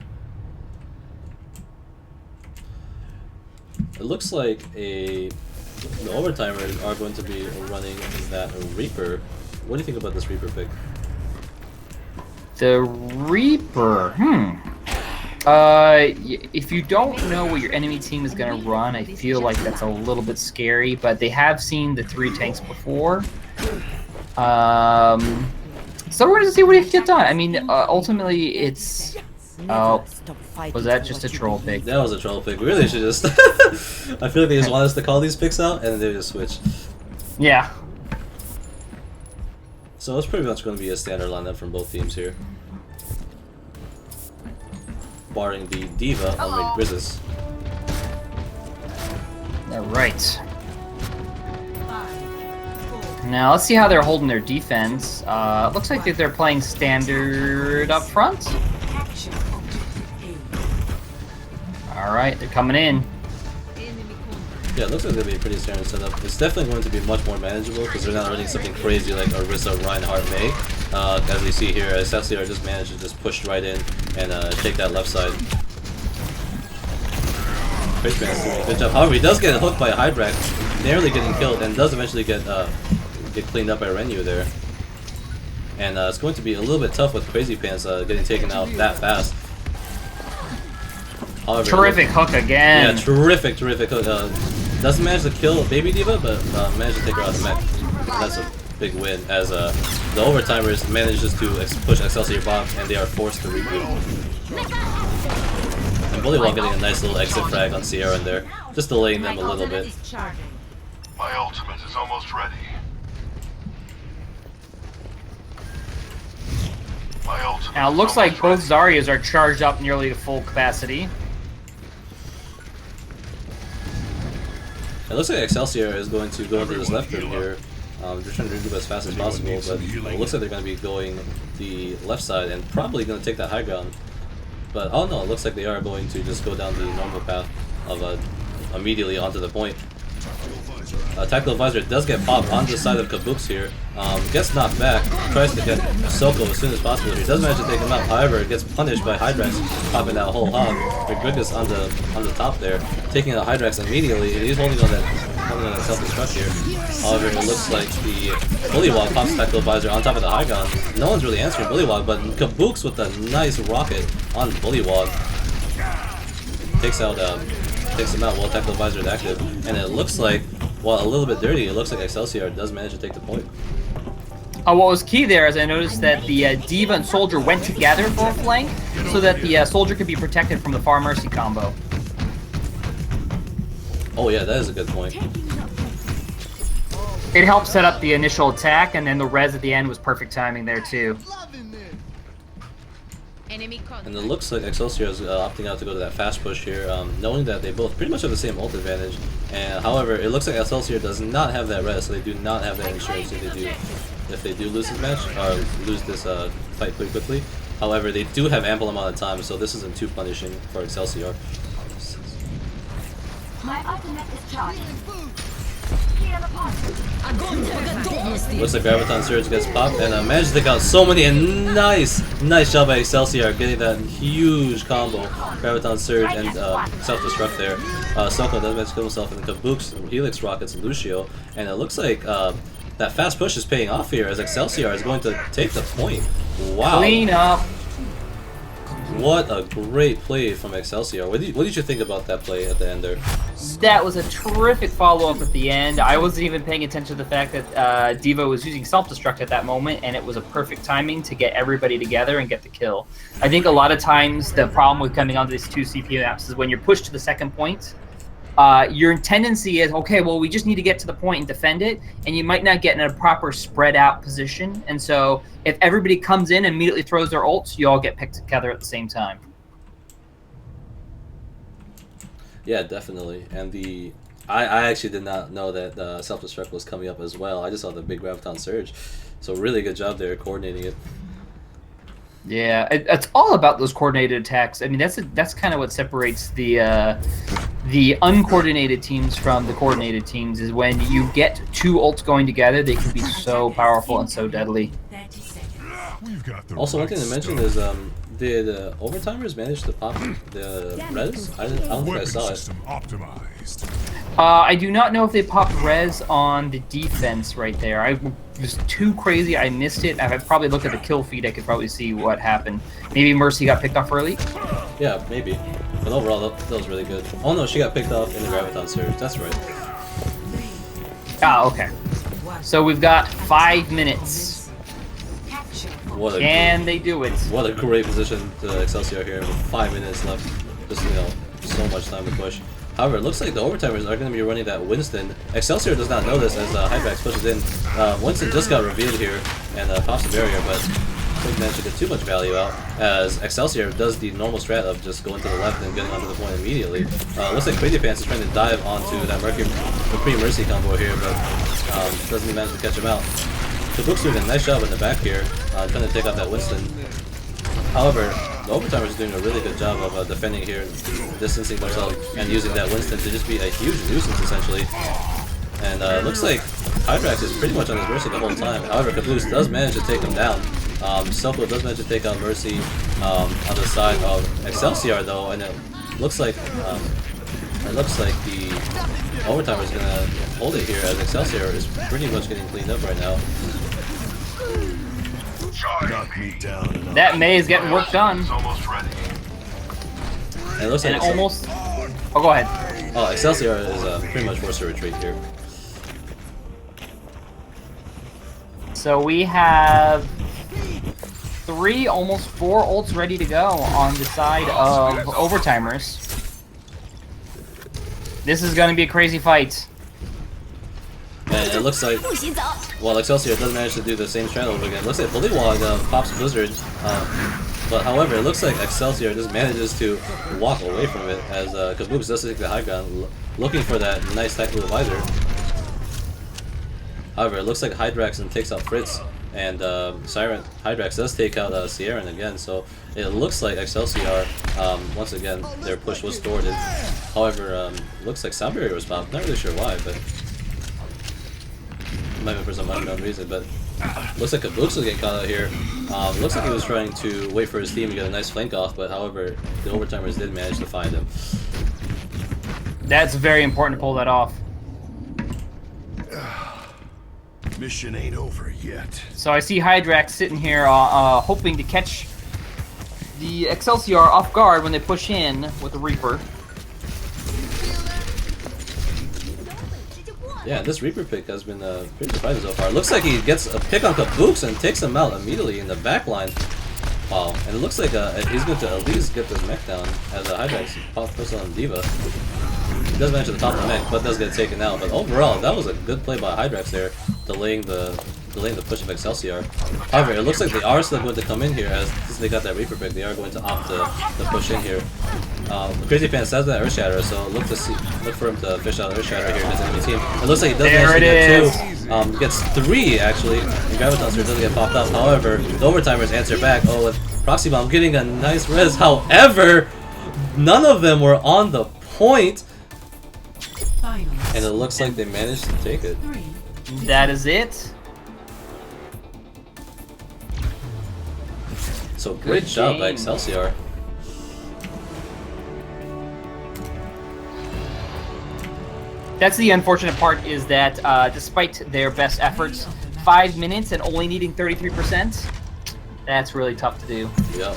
S4: It looks like the Overtimers are going to be running that Reaper. What do you think about this Reaper pick?
S1: The Reaper. If you don't know what your enemy team is going to run, I feel like that's a little bit scary, but they have seen the 3 tanks before. So we're going to see what he can get done. I mean, ultimately, it's... Oh, was that just a troll pick?
S4: That was a troll pick. We really should just... I feel like they just want us to call these picks out, and then they just switch.
S1: Yeah.
S4: So it's pretty much going to be a standard lineup from both teams here. Barring the D.Va on Grizzlies.
S1: Alright. Now let's see how they're holding their defense. Looks like they're playing standard up front. Alright, they're coming in.
S3: Yeah, it looks like it'll be a pretty standard setup. It's definitely going to be much more manageable because they're not running something crazy like Orisa, Reinhardt, May. As we see here, XLCR just managed to just push right in and take that left side. Chrisman's doing a good job. However, he does get hooked by a Hydrax, narrowly getting killed, and does eventually get cleaned up by Renu there. And it's going to be a little bit tough with Crazy Pants getting taken out that fast. However,
S1: terrific hook again.
S3: Yeah, terrific hook. Doesn't manage to kill Baby D.Va, but managed to take her out of the mech. That's a big win, as the Overtimers manages to push XLCR bot, and they are forced to reboot. And Bullywog getting a nice little exit frag on Sierra in there, just delaying them a little bit.
S6: My ultimate is almost ready. My ultimate
S1: Now it looks like both Zaryas are charged up nearly to full capacity.
S3: It looks like XLCR is going to go into this left room here. They're trying to do it as fast as possible, but it looks like they're going to be going the left side and probably going to take that high ground. But oh no, it looks like they are going to just go down the normal path of immediately onto the point. Tactical Advisor does get popped on the side of Kabooks here. Gets knocked back, tries to get Soko as soon as possible here. Does manage to take him out, however, gets punished by Hydrax popping that whole hog. Rigrigus on the top there, taking out Hydrax immediately. He's holding on that self-destruct here. However, it looks like the Bullywog pops Tactical Advisor on top of the high ground. No one's really answering Bullywog, but Kabooks with a nice rocket on Bullywog takes him out while Tactical Advisor is active, and it looks like, while a little bit dirty, it looks like XLCR does manage to take the point.
S1: What was key there is I noticed that the D.Va and Soldier went together for a flank so that the Soldier could be protected from the Far Mercy combo.
S3: Oh yeah, that is a good point.
S1: It helped set up the initial attack, and then the res at the end was perfect timing there too.
S8: Enemy contact.
S3: And it looks like XLCR is opting out to go to that fast push here, knowing that they both pretty much have the same ult advantage. And however, it looks like XLCR does not have that res, so they do not have that insurance if they do lose this match or lose this fight pretty quickly. However, they do have ample amount of time, so this isn't too punishing for XLCR.
S7: My ultimate is charged.
S3: Looks like Graviton Surge gets popped and managed to take out so many, and nice job by XLCR getting that huge combo. Graviton Surge and self-destruct there. Soko does manage to kill himself, and Kabuks, Helix Rockets, and Lucio, and it looks like that fast push is paying off here as XLCR is going to take the point. Wow.
S1: Clean up.
S3: What a great play from XLCR. What did you think about that play at the end there?
S1: That was a terrific follow-up at the end. I wasn't even paying attention to the fact that Diva was using self-destruct at that moment, and it was a perfect timing to get everybody together and get the kill. I think a lot of times the problem with coming onto these two CPU maps is when you're pushed to the second point, your tendency is, okay, well, we just need to get to the point and defend it, and you might not get in a proper spread out position. And so if everybody comes in and immediately throws their ults, you all get picked together at the same time.
S3: Yeah, definitely. And I actually did not know that self-destruct was coming up as well. I just saw the big Graviton Surge. So really good job there coordinating it.
S1: Yeah, it's all about those coordinated attacks. I mean, that's kind of what separates the uncoordinated teams from the coordinated teams, is when you get two ults going together, they can be so powerful and so deadly.
S3: Also, one thing to mention is, did Overtimers manage to pop the res? I don't think I saw it.
S1: I do not know if they popped res on the defense right there. I was too crazy. I missed it. If I probably looked at the kill feed, I could probably see what happened. Maybe Mercy got picked off early?
S3: Yeah, maybe. But overall, that was really good. Oh no, she got picked off in the Graviton Surge. That's right.
S1: Ah, okay. So we've got 5 minutes. Can they do it?
S3: What a great position to XLCR here with 5 minutes left. Just, so much time to push. However, it looks like the Overtimers are going to be running that Winston. XLCR does not know this as Hydrax pushes in. Winston just got revealed here and pops the barrier, but couldn't manage to get too much value out as Excelsior does the normal strat of just going to the left and getting onto the point immediately. Looks like Crazy Pants is trying to dive onto that Mercury Mercy combo here, but doesn't manage to catch him out. Kabuks doing a nice job in the back here, trying to take out that Winston. However, the Overtimer is doing a really good job of defending here, distancing themselves, and using that Winston to just be a huge nuisance essentially. And it looks like Hydrax is pretty much on his Mercy the whole time. However, Caboose does manage to take him down. Selko does manage to take out Mercy on the side of Excelsior though, and it looks like the Overtimer is gonna hold it here as Excelsior is pretty much getting cleaned up right now.
S1: That May is getting work done.
S3: And it looks like
S1: almost. Oh, go ahead.
S3: Oh, Excelsior is pretty much forced to retreat here.
S1: So we have 3, almost 4 ults ready to go on the side of Overtimers. This is going to be a crazy fight.
S3: And it looks like, well, Excelsior does manage to do the same strat over again. It looks like Bullywog pops Blizzard, but however, it looks like Excelsior just manages to walk away from it as Kaboobs does take the high ground, looking for that nice tactical visor. However, it looks like Hydrax takes out Fritz, and Hydrax does take out Sierran again, so it looks like Excelsior, once again, their push was thwarted. However, it looks like Sound Barrier was popped, not really sure why, but might be for some unknown reason, but looks like Kabuks will get caught out here. Looks like he was trying to wait for his team to get a nice flank off, but however, the Overtimers did manage to find him.
S1: That's very important to pull that off.
S6: Mission ain't over yet.
S1: So I see Hydrax sitting here hoping to catch the Excelsior off guard when they push in with the Reaper.
S3: Yeah, this Reaper pick has been pretty surprising so far. Looks like he gets a pick on Kabuks and takes him out immediately in the back line. Wow, and it looks like he's going to at least get this mech down as Hydrax pops on Diva. does manage to top the mech, but does get taken out. But overall, that was a good play by Hydrax there, delaying the push of XLCR. However, it looks like they are still going to come in here, as since they got that Reaper pick, they are going to opt to push in here. Crazy Fan says that Earth Shatter, so look for him to fish out Earth Shatter here against the enemy team. It looks like he does manage to get 2. Gets 3 actually, and Graviton Sphere doesn't get popped up. However, the Overtimers answer back. Oh, with Proxy Bomb getting a nice res. However, none of them were on the point, and it looks like they managed to take it.
S1: That is it.
S3: So great job by XLCR.
S1: That's the unfortunate part, is that despite their best efforts, 5 minutes and only needing 33%, that's really tough to do.
S3: Yeah,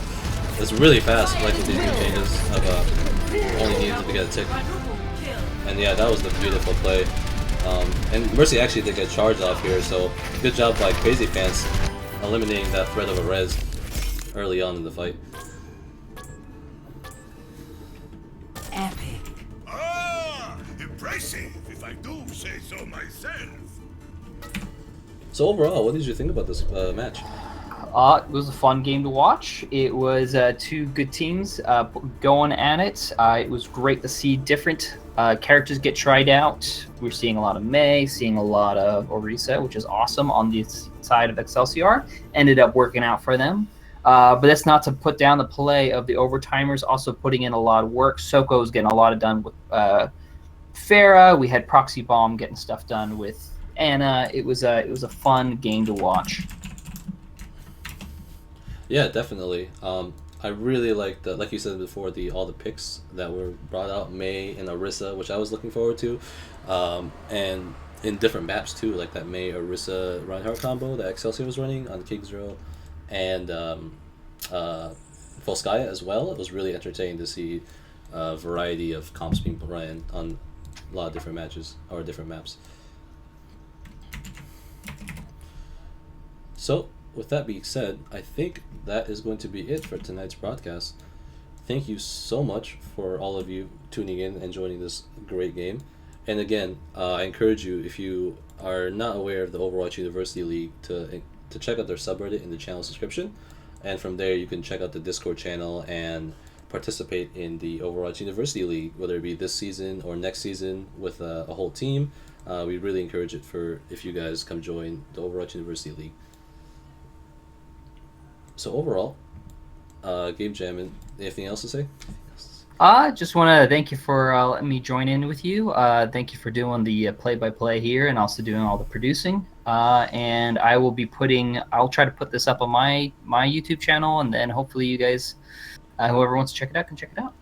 S3: it's really fast, like with these new changes of only needing to get a tick. And yeah, that was the beautiful play. And Mercy actually did get charged off here, so good job by Crazy Fans eliminating that threat of a res early on in the fight.
S8: Epic.
S6: Ah, impressive, if I do say so myself.
S3: So overall, what did you think about this match?
S1: It was a fun game to watch. It was 2 good teams going at it. It was great to see different characters get tried out. We're seeing a lot of Mei, seeing a lot of Orisa, which is awesome on the side of XLCR. Ended up working out for them. But that's not to put down the play of the Overtimers, also putting in a lot of work. Soko's getting a lot of done with Pharah. We had Proxy Bomb getting stuff done with Anna. It was a fun game to watch.
S3: Yeah, definitely. I really liked, like you said before, all the picks that were brought out, Mei and Orisa, which I was looking forward to, and in different maps too, like that Mei Orisa Reinhardt combo that Excelsior was running on King's Row, and Volskaya as well. It was really entertaining to see a variety of comps being run on a lot of different matches or different maps. So, with that being said, I think that is going to be it for tonight's broadcast. Thank you so much for all of you tuning in and joining this great game. And again, I encourage you, if you are not aware of the Overwatch University League, to check out their subreddit in the channel description. And from there, you can check out the Discord channel and participate in the Overwatch University League, whether it be this season or next season with a whole team. We really encourage it if you guys come join the Overwatch University League. So overall, Game Jam, and anything else to say?
S1: Just want to thank you for letting me join in with you. Thank you for doing the play-by-play here and also doing all the producing. And I'll try to put this up on my YouTube channel, and then hopefully you guys, whoever wants to check it out, can check it out.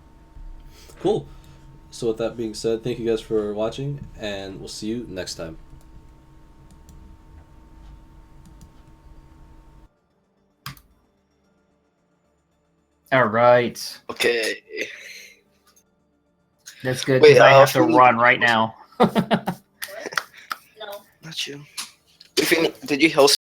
S3: Cool. So with that being said, thank you guys for watching, and we'll see you next time.
S1: All right.
S9: Okay.
S1: That's good,
S9: Wait,
S1: because I have to run right now.
S9: Not you. Did you host